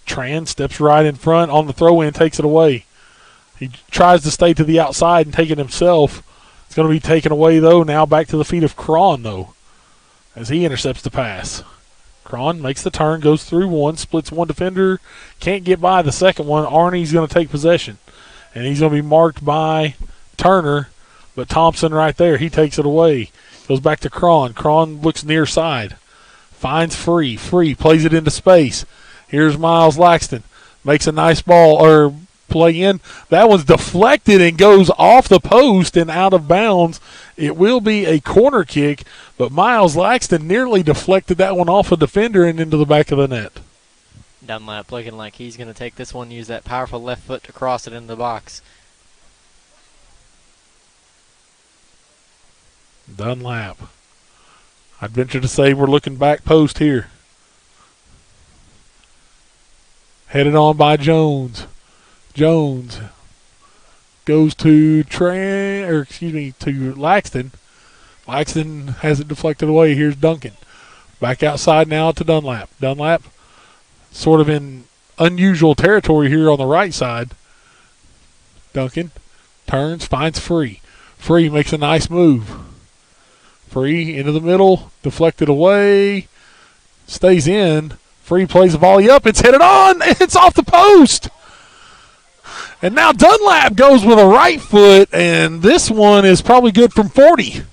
Tran steps right in front on the throw-in, takes it away. He tries to stay to the outside and take it himself. It's going to be taken away, though. Now back to the feet of Cron, though, as he intercepts the pass. Cron makes the turn, goes through one, splits one defender, can't get by the second one. Arney's going to take possession, and he's going to be marked by Turner, but Thompson right there, he takes it away. Goes back to Cron. Cron looks near side. Finds Free. Free plays it into space. Here's Miles Laxton. Makes a nice ball, or play in. That one's deflected and goes off the post and out of bounds. It will be a corner kick, but Miles Laxton nearly deflected that one off a defender and into the back of the net. Dunlap looking like he's going to take this one, use that powerful left foot to cross it into the box. Dunlap. I'd venture to say we're looking back post here. Headed on by Jones. Jones goes to to Laxton. Laxton has it deflected away. Here's Duncan. Back outside now to Dunlap. Dunlap sort of in unusual territory here on the right side. Duncan turns, finds Free. Free makes a nice move. Free into the middle, deflected away, stays in. Free plays the volley up. It's headed on. It's off the post. And now Dunlap goes with a right foot, and this one is probably good from 40.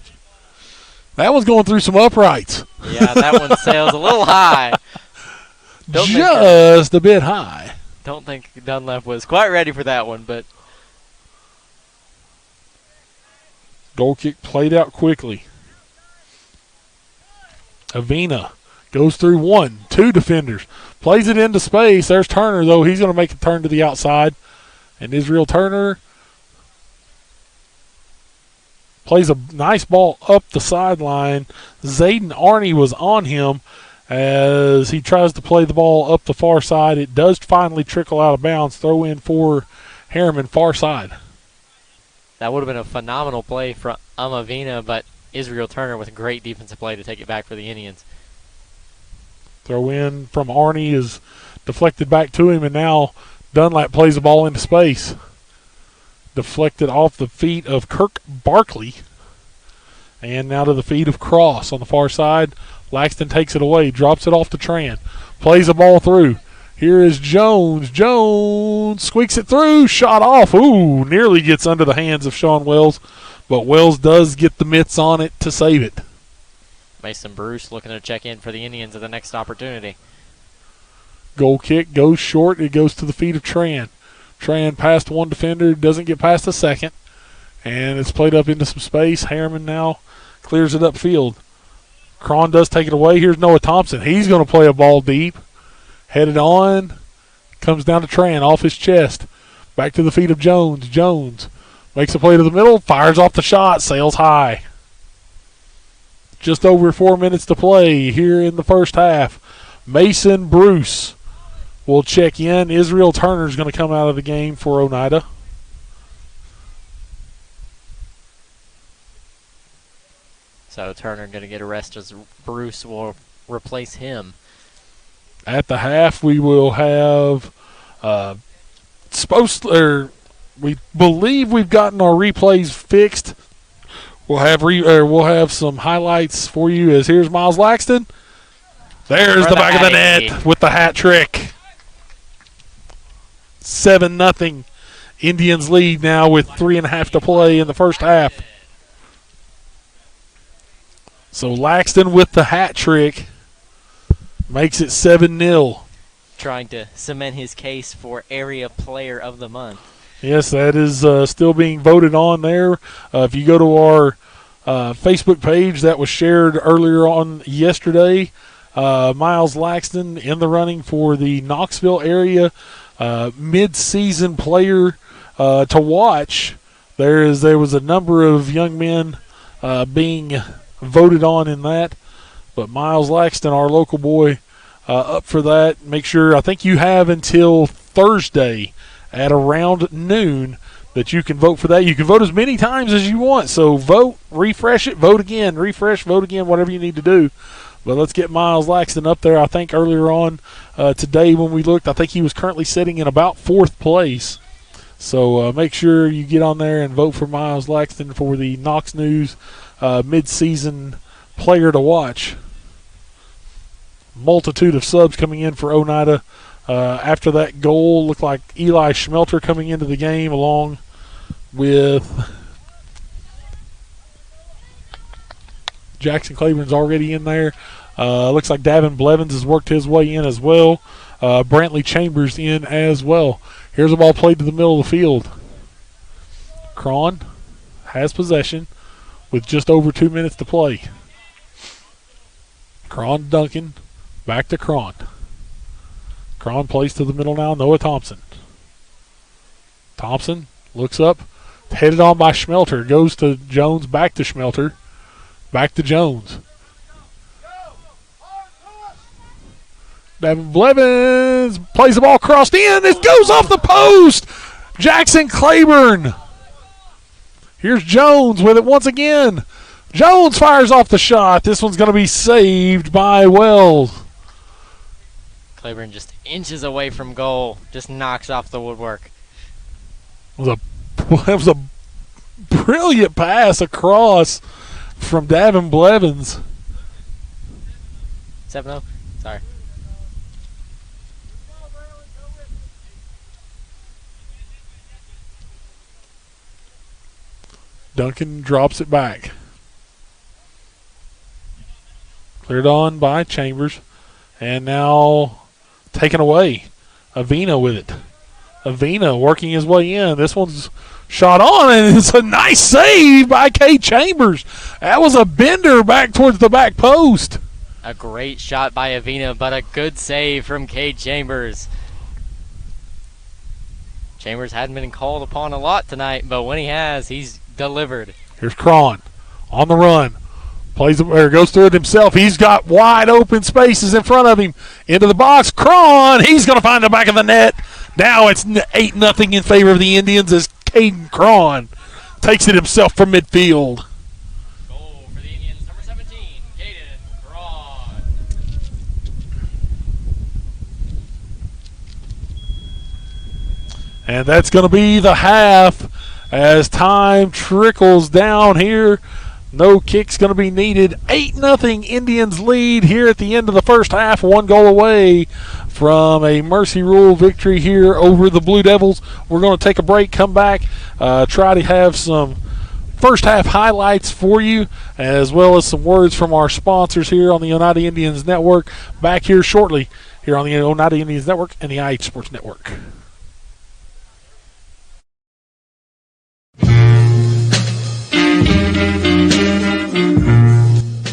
That one's going through some uprights. Yeah, that one sails a little high. Just a bit high. Don't think Dunlap was quite ready for that one, but goal kick played out quickly. Avina goes through 1, 2 defenders. Plays it into space. There's Turner, though. He's going to make a turn to the outside. And Israel Turner plays a nice ball up the sideline. Zayden Arney was on him as he tries to play the ball up the far side. It does finally trickle out of bounds. Throw in for Harriman, far side. That would have been a phenomenal play from Avina, but Israel Turner with a great defensive play to take it back for the Indians. Throw in from Arney is deflected back to him, and now Dunlap plays the ball into space. Deflected off the feet of Kirk Barkley. And now to the feet of Cross on the far side. Laxton takes it away, drops it off to Tran. Plays the ball through. Here is Jones. Jones squeaks it through. Shot off. Ooh, nearly gets under the hands of Sean Wells. But Wells does get the mitts on it to save it. Mason Bruce looking to check in for the Indians at the next opportunity. Goal kick goes short. It goes to the feet of Tran. Tran past one defender, doesn't get past the second. And it's played up into some space. Harriman now clears it upfield. Cron does take it away. Here's Noah Thompson. He's going to play a ball deep. Headed on. Comes down to Tran off his chest. Back to the feet of Jones. Jones makes a play to the middle. Fires off the shot. Sails high. Just over 4 minutes to play here in the first half. Mason Bruce will check in. Israel Turner's going to come out of the game for Oneida. So Turner going to get a rest as Bruce will replace him. At the half, we will have we believe we've gotten our replays fixed. We'll have some highlights for you. As here's Miles Laxton. There's the back of the net with the hat trick. 7-0. Indians lead now with 3.5 to play in the first half. So Laxton with the hat trick makes it 7-0. Trying to cement his case for Area Player of the Month. Yes, that is still being voted on there. If you go to our Facebook page that was shared earlier on yesterday, Miles Laxton in the running for the Knoxville area mid-season player to watch. There was a number of young men being voted on in that, but Miles Laxton, our local boy, up for that. Make sure, I think you have until Thursday at around noon that you can vote for that. You can vote as many times as you want, so vote, refresh it, vote again, refresh, vote again, whatever you need to do. But let's get Miles Laxton up there. I think earlier on today when we looked, I think he was currently sitting in about 4th place. So make sure you get on there and vote for Miles Laxton for the Knox News mid-season player to watch. Multitude of subs coming in for Oneida. After that goal, looked like Eli Schmelter coming into the game along with Jackson Claiborne's already in there. Looks like Davin Blevins has worked his way in as well. Brantley Chambers in as well. Here's a ball played to the middle of the field. Cron has possession with just over 2 minutes to play. Cron Duncan, back to Cron. Cron plays to the middle now, Noah Thompson. Thompson looks up, headed on by Schmelter, goes to Jones, back to Schmelter, back to Jones. Davin Blevins plays the ball crossed in. It goes off the post. Jackson Claiborne. Here's Jones with it once again. Jones fires off the shot. This one's going to be saved by Wells. Claiborne just inches away from goal. Just knocks off the woodwork. That was a brilliant pass across from Davin Blevins. 7-0. Sorry. Duncan drops it back. Cleared on by Chambers. And now taken away. Avina with it. Avina working his way in. This one's shot on, and it's a nice save by Cade Chambers. That was a bender back towards the back post. A great shot by Avina, but a good save from Cade Chambers. Chambers hadn't been called upon a lot tonight, but when he has, he's delivered. Here's Cron on the run. Goes through it himself. He's got wide open spaces in front of him. Into the box. Cron, he's going to find the back of the net. Now it's 8-0 in favor of the Indians as Caden Cron takes it himself from midfield. Goal for the Indians, number 17, Caden Cron. And that's going to be the half as time trickles down here. No kick's going to be needed. 8-0 Indians lead here at the end of the first half. 1 goal away from a mercy rule victory here over the Blue Devils. We're going to take a break, come back, try to have some first half highlights for you, as well as some words from our sponsors here on the Oneida Indians Network. Back here shortly here on the Oneida Indians Network and the IH Sports Network.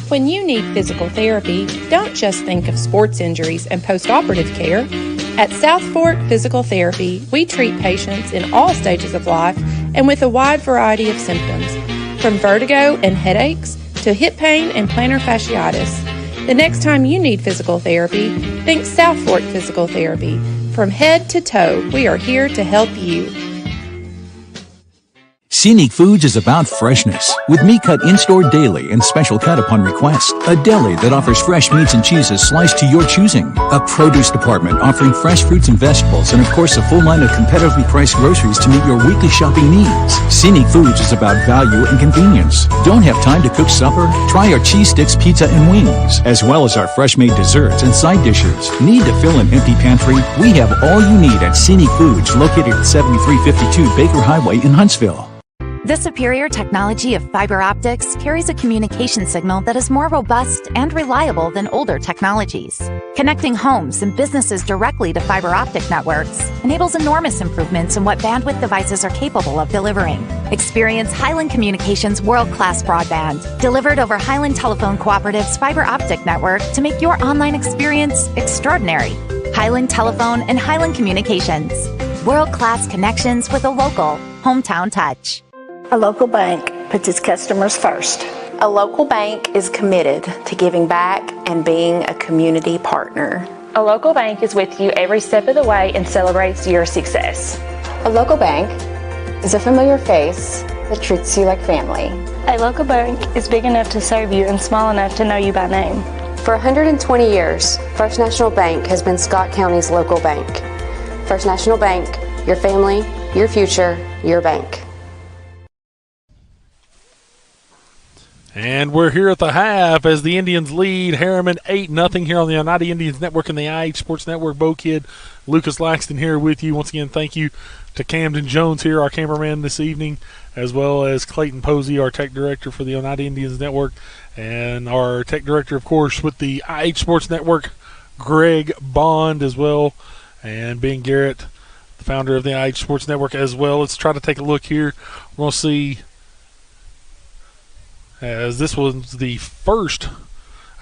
When you need physical therapy, don't just think of sports injuries and post-operative care. At South Fork Physical Therapy, we treat patients in all stages of life and with a wide variety of symptoms, from vertigo and headaches to hip pain and plantar fasciitis. The next time you need physical therapy, think South Fork Physical Therapy. From head to toe, we are here to help you. Scenic Foods is about freshness, with meat cut in-store daily and special cut upon request. A deli that offers fresh meats and cheeses sliced to your choosing. A produce department offering fresh fruits and vegetables, and of course a full line of competitively priced groceries to meet your weekly shopping needs. Scenic Foods is about value and convenience. Don't have time to cook supper? Try our cheese sticks, pizza, and wings, as well as our fresh-made desserts and side dishes. Need to fill an empty pantry? We have all you need at Scenic Foods, located at 7352 Baker Highway in Huntsville. The superior technology of fiber optics carries a communication signal that is more robust and reliable than older technologies. Connecting homes and businesses directly to fiber optic networks enables enormous improvements in what bandwidth devices are capable of delivering. Experience Highland Communications' world-class broadband, delivered over Highland Telephone Cooperative's fiber optic network to make your online experience extraordinary. Highland Telephone and Highland Communications. World-class connections with a local, hometown touch. A local bank puts its customers first. A local bank is committed to giving back and being a community partner. A local bank is with you every step of the way and celebrates your success. A local bank is a familiar face that treats you like family. A local bank is big enough to serve you and small enough to know you by name. For 120 years, First National Bank has been Scott County's local bank. First National Bank, your family, your future, your bank. And we're here at the half as the Indians lead Harriman 8-0 here on the Oneida Indians Network and the IH Sports Network. Bo Kid, Lucas Laxton here with you. Once again, thank you to Camden Jones here, our cameraman this evening, as well as Clayton Posey, our tech director for the Oneida Indians Network, and our tech director, of course, with the IH Sports Network, Greg Bond as well, and Ben Garrett, the founder of the IH Sports Network as well. Let's try to take a look here. We're going to see, as this was the first,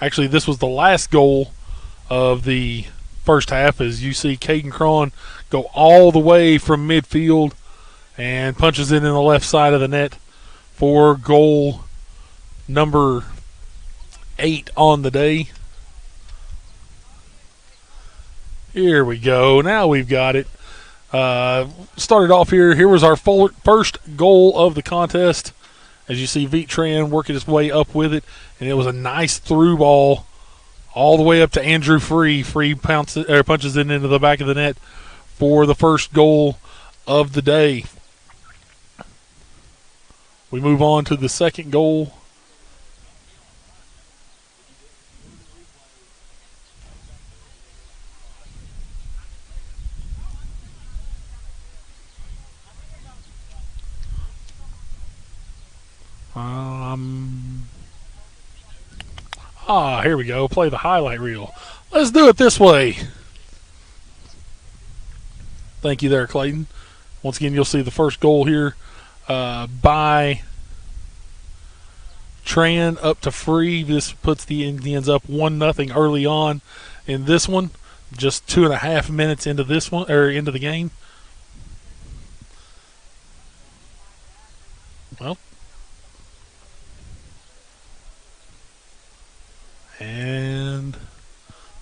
actually this was the last goal of the first half, as you see Caden Cron go all the way from midfield and punches it in the left side of the net for goal number 8 on the day. Here we go. Now we've got it. Started off here. Here was our first goal of the contest. as you see Tran working his way up with it, and it was a nice through ball all the way up to Andrew Free. Free punches it into the back of the net for the first goal of the day. We move on to the second goal. Here we go. Play the highlight reel. Let's do it this way. Thank you there, Clayton. Once again, you'll see the first goal here by Tran up to Free. This puts the Indians up 1-0 early on in this one. Just 2.5 minutes into this one, or into the game. Well. And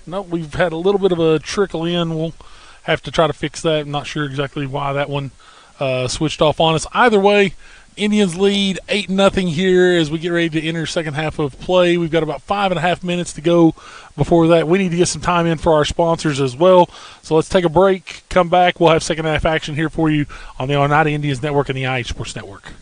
no, we've had a little bit of a trickle in. We'll have to try to fix that. I'm not sure exactly why that one switched off on us. Either way, Indians lead 8-0 here as we get ready to enter second half of play. We've got about 5.5 minutes to go before that. We need to get some time in for our sponsors as well. So let's take a break, come back. We'll have second half action here for you on the Oneida Indians Network and the IH Sports Network.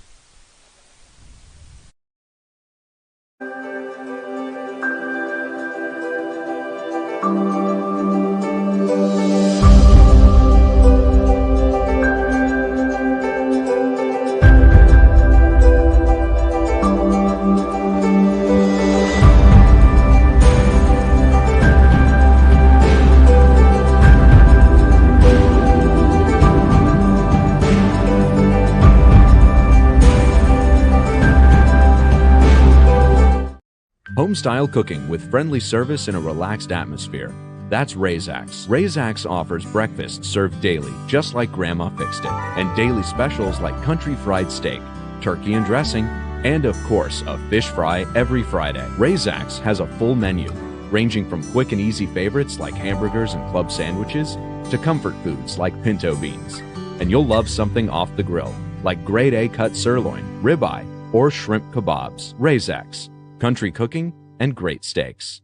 Home-style cooking with friendly service and a relaxed atmosphere. That's Razak's. Razak's offers breakfast served daily, just like Grandma fixed it, and daily specials like country fried steak, turkey and dressing, and of course, a fish fry every Friday. Razak's has a full menu, ranging from quick and easy favorites like hamburgers and club sandwiches, to comfort foods like pinto beans. And you'll love something off the grill, like grade A cut sirloin, ribeye, or shrimp kebabs. Razak's. Country cooking and great steaks.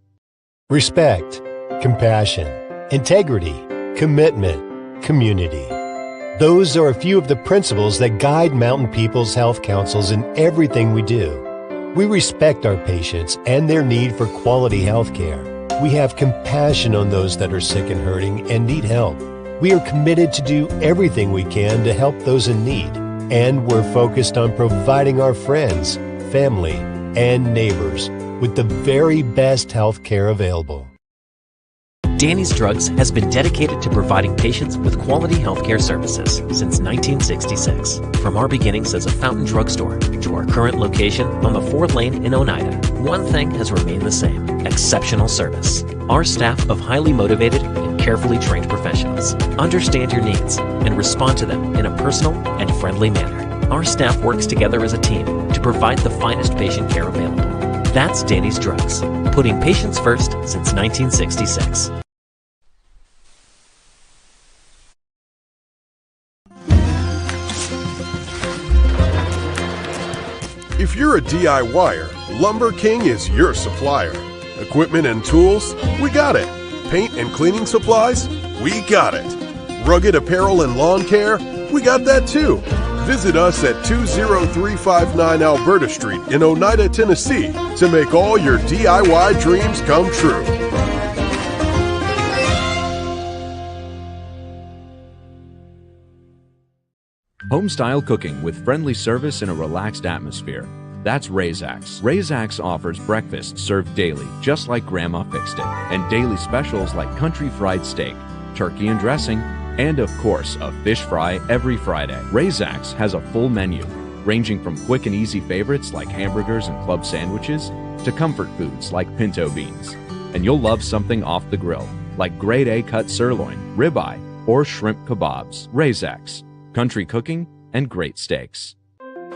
Respect, compassion, integrity, commitment, community. Those are a few of the principles that guide Mountain People's Health Councils in everything we do. We respect our patients and their need for quality health care. We have compassion on those that are sick and hurting and need help. We are committed to do everything we can to help those in need. And we're focused on providing our friends, family, and neighbors with the very best health care available. Danny's Drugs has been dedicated to providing patients with quality healthcare services since 1966. From our beginnings as a fountain drugstore to our current location on the 4th lane in Oneida, one thing has remained the same: exceptional service. Our staff of highly motivated and carefully trained professionals understand your needs and respond to them in a personal and friendly manner. Our staff works together as a team to provide the finest patient care available. That's Danny's Drugs, putting patients first since 1966. If you're a DIYer, Lumber King is your supplier. Equipment and tools? We got it. Paint and cleaning supplies? We got it. Rugged apparel and lawn care? We got that too. Visit us at 20359 Alberta Street in Oneida, Tennessee to make all your DIY dreams come true. Home-style cooking with friendly service and a relaxed atmosphere. That's Razak's. Razak's offers breakfast served daily, just like Grandma fixed it, and daily specials like country fried steak, turkey and dressing, and of course, a fish fry every Friday. Razak's has a full menu, ranging from quick and easy favorites like hamburgers and club sandwiches, to comfort foods like pinto beans. And you'll love something off the grill, like grade A cut sirloin, ribeye, or shrimp kebabs. Razak's. Country cooking and great steaks.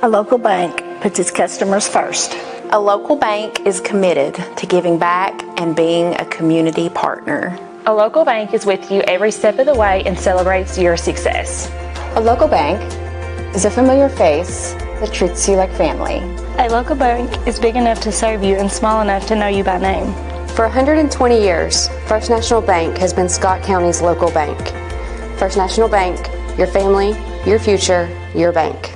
A local bank puts its customers first. A local bank is committed to giving back and being a community partner. A local bank is with you every step of the way and celebrates your success. A local bank is a familiar face that treats you like family. A local bank is big enough to serve you and small enough to know you by name. For 120 years, First National Bank has been Scott County's local bank. First National Bank, your family, your future, your bank.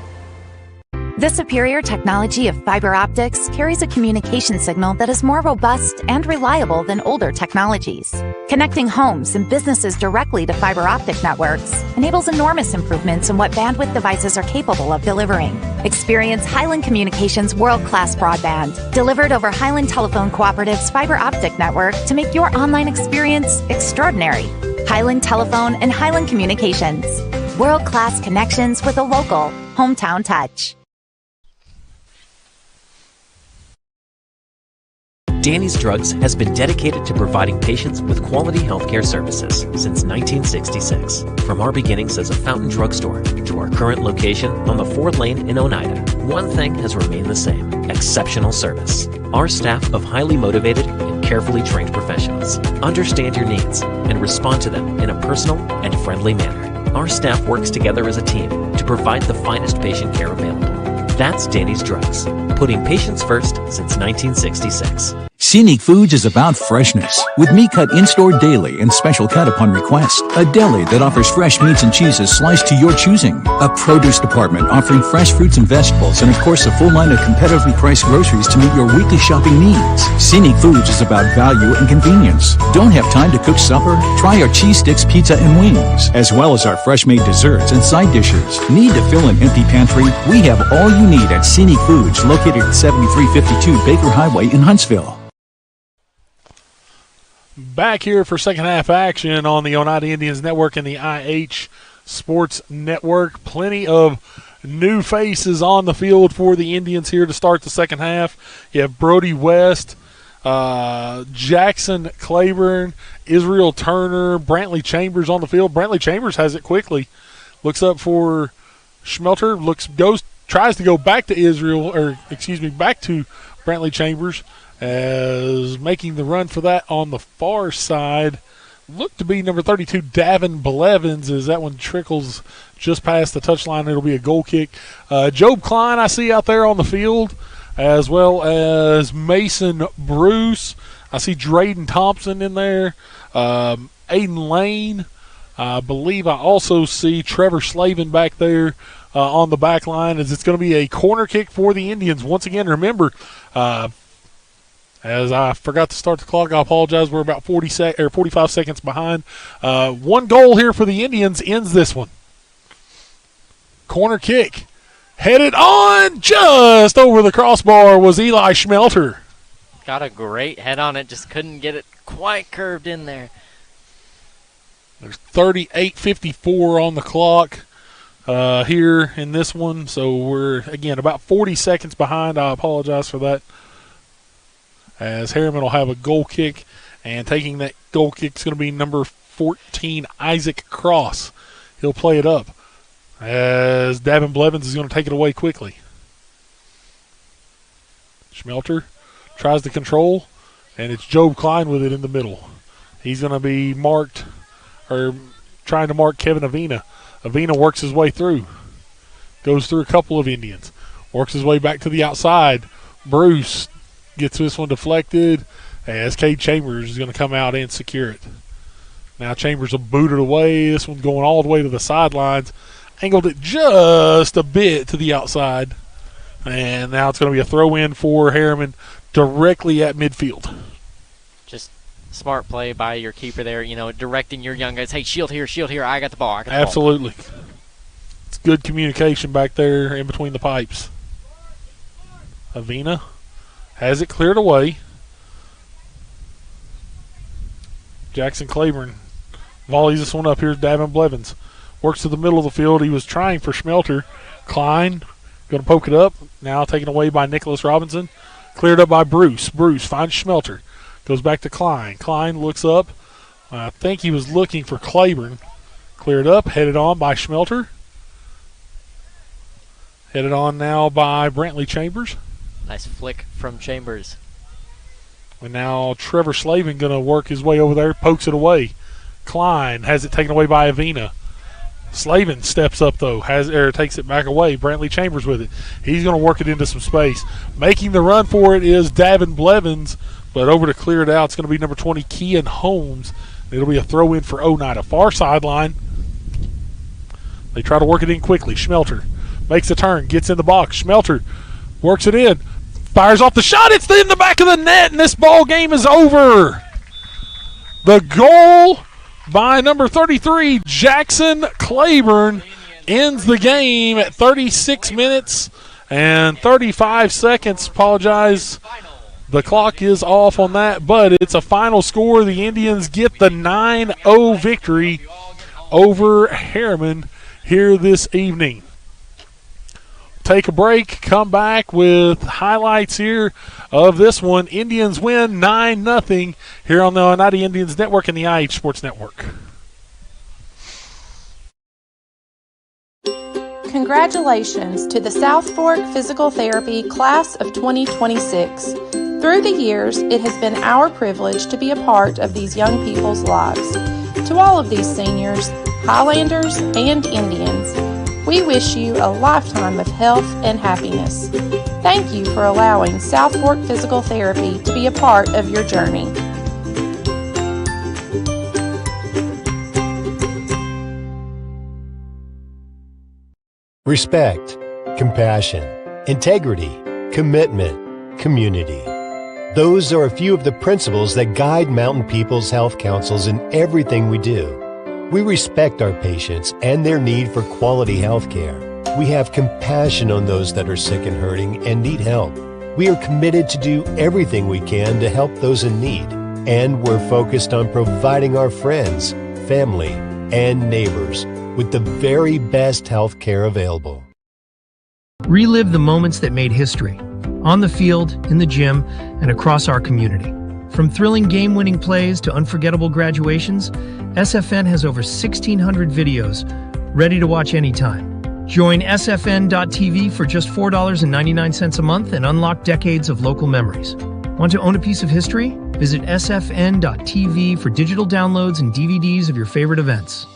The superior technology of fiber optics carries a communication signal that is more robust and reliable than older technologies. Connecting homes and businesses directly to fiber optic networks enables enormous improvements in what bandwidth devices are capable of delivering. Experience Highland Communications world-class broadband, delivered over Highland Telephone Cooperative's fiber optic network to make your online experience extraordinary. Highland Telephone and Highland Communications. World-class connections with a local, hometown touch. Danny's Drugs has been dedicated to providing patients with quality healthcare services since 1966. From our beginnings as a fountain drugstore to our current location on the 4th Lane in Oneida, one thing has remained the same: exceptional service. Our staff of highly motivated and carefully trained professionals understand your needs and respond to them in a personal and friendly manner. Our staff works together as a team to provide the finest patient care available. That's Danny's Drugs, putting patients first since 1966. Scenic Foods is about freshness, with meat cut in-store daily and special cut upon request. A deli that offers fresh meats and cheeses sliced to your choosing. A produce department offering fresh fruits and vegetables, and of course a full line of competitively priced groceries to meet your weekly shopping needs. Scenic Foods is about value and convenience. Don't have time to cook supper? Try our cheese sticks, pizza, and wings, as well as our fresh-made desserts and side dishes. Need to fill an empty pantry? We have all you need at Scenic Foods, located at 7352 Baker Highway in Huntsville. Back here for second half action on the Oneida Indians Network and the IH Sports Network. Plenty of new faces on the field for the Indians here to start the second half. You have Brody West, Jackson Claiborne, Israel Turner, Brantley Chambers on the field. Brantley Chambers has it quickly. Looks up for Schmelter, tries to go back to back to Brantley Chambers, as making the run for that on the far side looked to be number 32, Davin Blevins, as that one trickles just past the touchline. It'll be a goal kick. Job Klein I see out there on the field, as well as Mason Bruce. I see Drayden Thompson in there. Aiden Lane. I believe I also see Trevor Slavin back there on the back line, as it's going to be a corner kick for the Indians. Once again, remember, as I forgot to start the clock, I apologize. We're about 45 seconds behind. One goal here for the Indians ends this one. Corner kick. Headed on just over the crossbar was Eli Schmelter. Got a great head on it, just couldn't get it quite curved in there. There's 38:54 on the clock here in this one, so we're, again, about 40 seconds behind. I apologize for that, as Harriman will have a goal kick, and taking that goal kick is going to be number 14, Isaac Cross. He'll play it up, as Davin Blevins is going to take it away quickly. Schmelter tries to control, and it's Job Klein with it in the middle. He's going to be marked, or trying to mark Kevin Avina. Avina works his way through, goes through a couple of Indians, works his way back to the outside. Bruce gets this one deflected, as Cade Chambers is going to come out and secure it. Now Chambers will boot it away. This one's going all the way to the sidelines. Angled it just a bit to the outside. And now it's going to be a throw-in for Harriman directly at midfield. Just smart play by your keeper there, directing your young guys. Hey, shield here, I got the ball. Absolutely. It's good communication back there in between the pipes. Avina has it cleared away. Jackson Claiborne volleys this one up. Here's Davin Blevins. Works to the middle of the field. He was trying for Schmelter. Klein going to poke it up. Now taken away by Nicholas Robinson. Cleared up by Bruce. Bruce finds Schmelter. Goes back to Klein. Klein looks up. I think he was looking for Claiborne. Cleared up. Headed on by Schmelter. Headed on now by Brantley Chambers. Nice flick from Chambers. And now Trevor Slavin going to work his way over there. Pokes it away. Klein has it taken away by Avina. Slavin steps up, though, takes it back away. Brantley Chambers with it. He's going to work it into some space. Making the run for it is Davin Blevins, but over to clear it out, it's going to be number 20, Kean Holmes. It'll be a throw in for Oneida. Far sideline. They try to work it in quickly. Schmelter makes a turn, gets in the box. Schmelter works it in, fires off the shot. It's in the back of the net, and this ball game is over. The goal by number 33, Jackson Claiborne, ends the game at 36 minutes and 35 seconds. Apologize. The clock is off on that, but it's a final score. The Indians get the 9-0 victory over Harriman here this evening. Take a break, come back with highlights here of this one. Indians win 9-0 here on the Oneida Indians Network and the IH Sports Network. Congratulations to the South Fork Physical Therapy Class of 2026. Through the years, it has been our privilege to be a part of these young people's lives. To all of these seniors, Highlanders, and Indians, we wish you a lifetime of health and happiness. Thank you for allowing South Fork Physical Therapy to be a part of your journey. Respect, compassion, integrity, commitment, community. Those are a few of the principles that guide Mountain People's Health Councils in everything we do. We respect our patients and their need for quality health care. We have compassion on those that are sick and hurting and need help. We are committed to do everything we can to help those in need. And we're focused on providing our friends, family, and neighbors with the very best health care available. Relive the moments that made history, on the field, in the gym, and across our community. From thrilling game-winning plays to unforgettable graduations, SFN has over 1,600 videos ready to watch anytime. Join SFN.TV for just $4.99 a month and unlock decades of local memories. Want to own a piece of history? Visit SFN.TV for digital downloads and DVDs of your favorite events.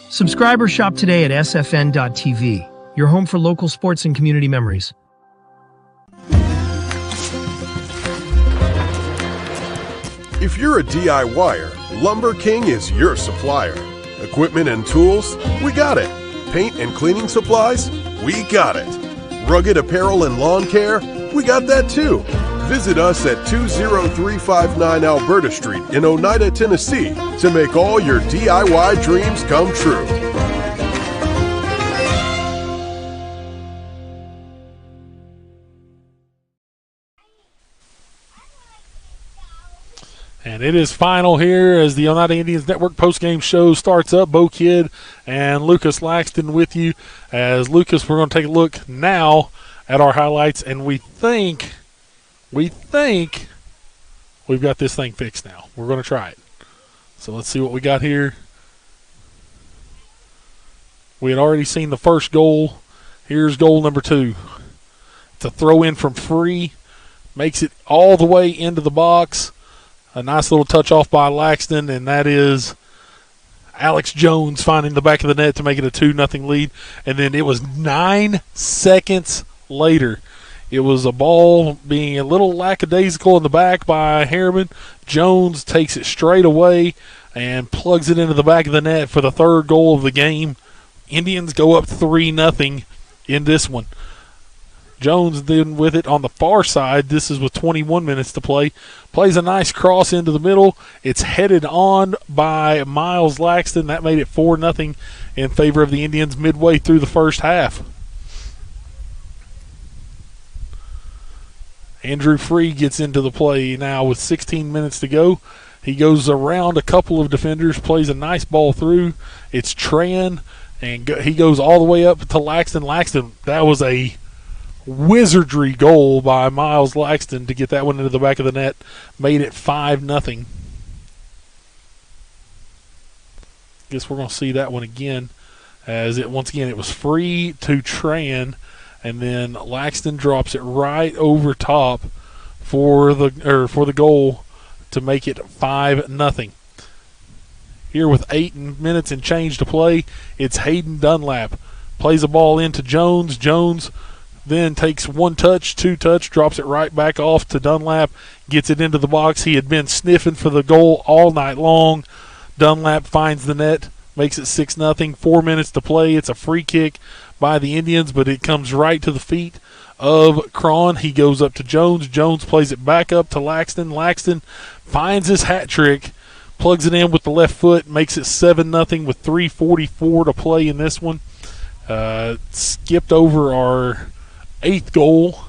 Subscribe or shop today at SFN.TV, your home for local sports and community memories. If you're a DIYer, Lumber King is your supplier. Equipment and tools? We got it. Paint and cleaning supplies? We got it. Rugged apparel and lawn care? We got that too. Visit us at 20359 Alberta Street in Oneida, Tennessee to make all your DIY dreams come true. And it is final here as the Oneida Indians Network postgame show starts up. Bo Kidd and Lucas Laxton with you. As Lucas, we're going to take a look now at our highlights, and we think we've got this thing fixed now. We're going to try it. So let's see what we got here. We had already seen the first goal. Here's goal number 2. It's a throw in from free. Makes it all the way into the box. A nice little touch off by Laxton, and that is Alex Jones finding the back of the net to make it a 2-0 lead. And then it was 9 seconds later. It was a ball being a little lackadaisical in the back by Harriman. Jones takes it straight away and plugs it into the back of the net for the third goal of the game. Indians go up 3-0 in this one. Jones then with it on the far side. This is with 21 minutes to play. Plays a nice cross into the middle. It's headed on by Miles Laxton. That made it 4-0 in favor of the Indians midway through the first half. Andrew Free gets into the play now with 16 minutes to go. He goes around a couple of defenders, plays a nice ball through. It's Tran, and he goes all the way up to Laxton. Laxton, that was a wizardry goal by Miles Laxton to get that one into the back of the net. Made it 5-0. Guess we're going to see that one again, as it once again it was Free to Tran, and then Laxton drops it right over top for the goal to make it 5-0. here with 8 minutes and change to play. It's Hayden Dunlap. Plays the ball into Jones. Jones then takes 1 touch, 2 touch, drops it right back off to Dunlap, gets it into the box. He had been sniffing for the goal all night long. Dunlap finds the net, makes it 6-0. 4 minutes to play. It's a free kick by the Indians, but it comes right to the feet of Cron. He goes up to Jones. Jones plays it back up to Laxton. Laxton finds his hat trick, plugs it in with the left foot, makes it 7-0 with 3:44 to play in this one. Skipped over our 8th goal.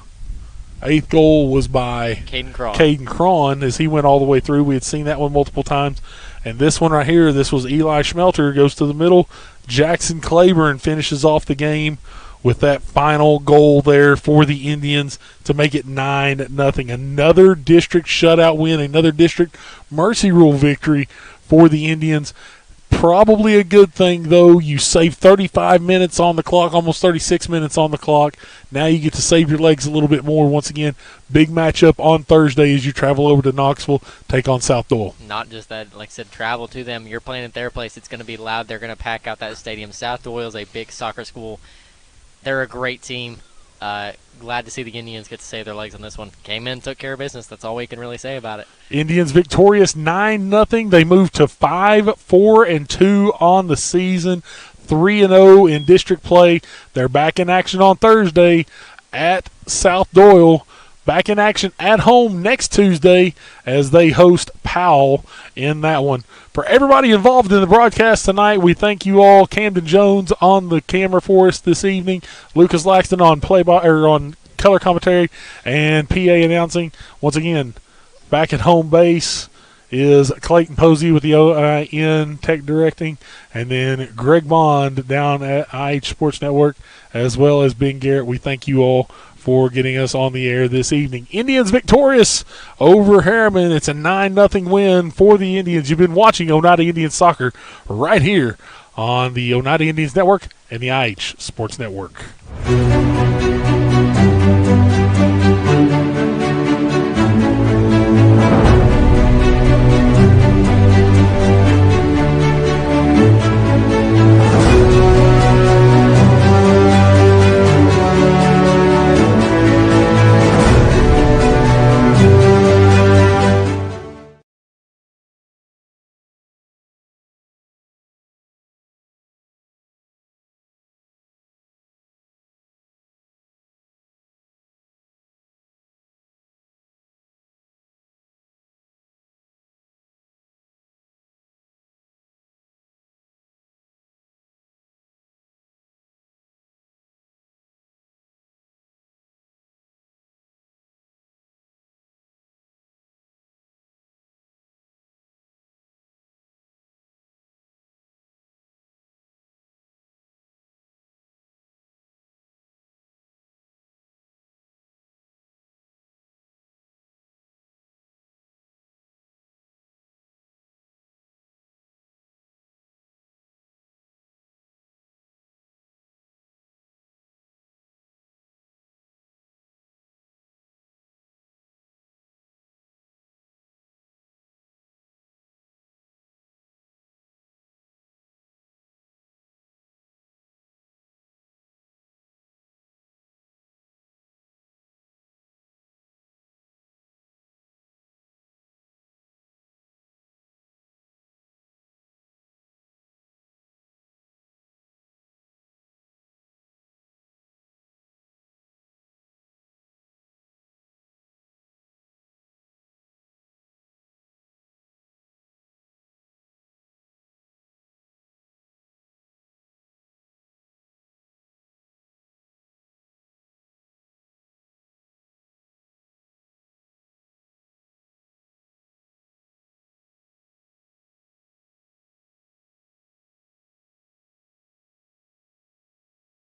8th goal was by Caden Cron as he went all the way through. We had seen that one multiple times. And this one right here, this was Eli Schmelter, goes to the middle. Jackson Claiborne finishes off the game with that final goal there for the Indians to make it 9-0. Another district shutout win, another district mercy rule victory for the Indians. Probably a good thing, though. You save 35 minutes on the clock, almost 36 minutes on the clock. Now you get to save your legs a little bit more. Once again, big matchup on Thursday as you travel over to Knoxville, take on South Doyle. Not just that, like I said, travel to them. You're playing at their place. It's going to be loud. They're going to pack out that stadium. South Doyle is a big soccer school. They're a great team. Glad to see the Indians get to save their legs on this one. Came in, took care of business. That's all we can really say about it. Indians victorious 9-0. They move to 5-4-2 on the season, 3-0 in district play. They're back in action on Thursday at South Doyle. Back in action at home next Tuesday as they host Powell in that one. For everybody involved in the broadcast tonight, we thank you all. Camden Jones on the camera for us this evening. Lucas Laxton on on color commentary and PA announcing. Once again, back at home base is Clayton Posey with the OIN Tech Directing, and then Greg Bond down at IH Sports Network, as well as Ben Garrett. We thank you all for getting us on the air this evening. Indians victorious over Harriman. It's a 9-0 win for the Indians. You've been watching Oneida Indians soccer right here on the Oneida Indians Network and the IH Sports Network.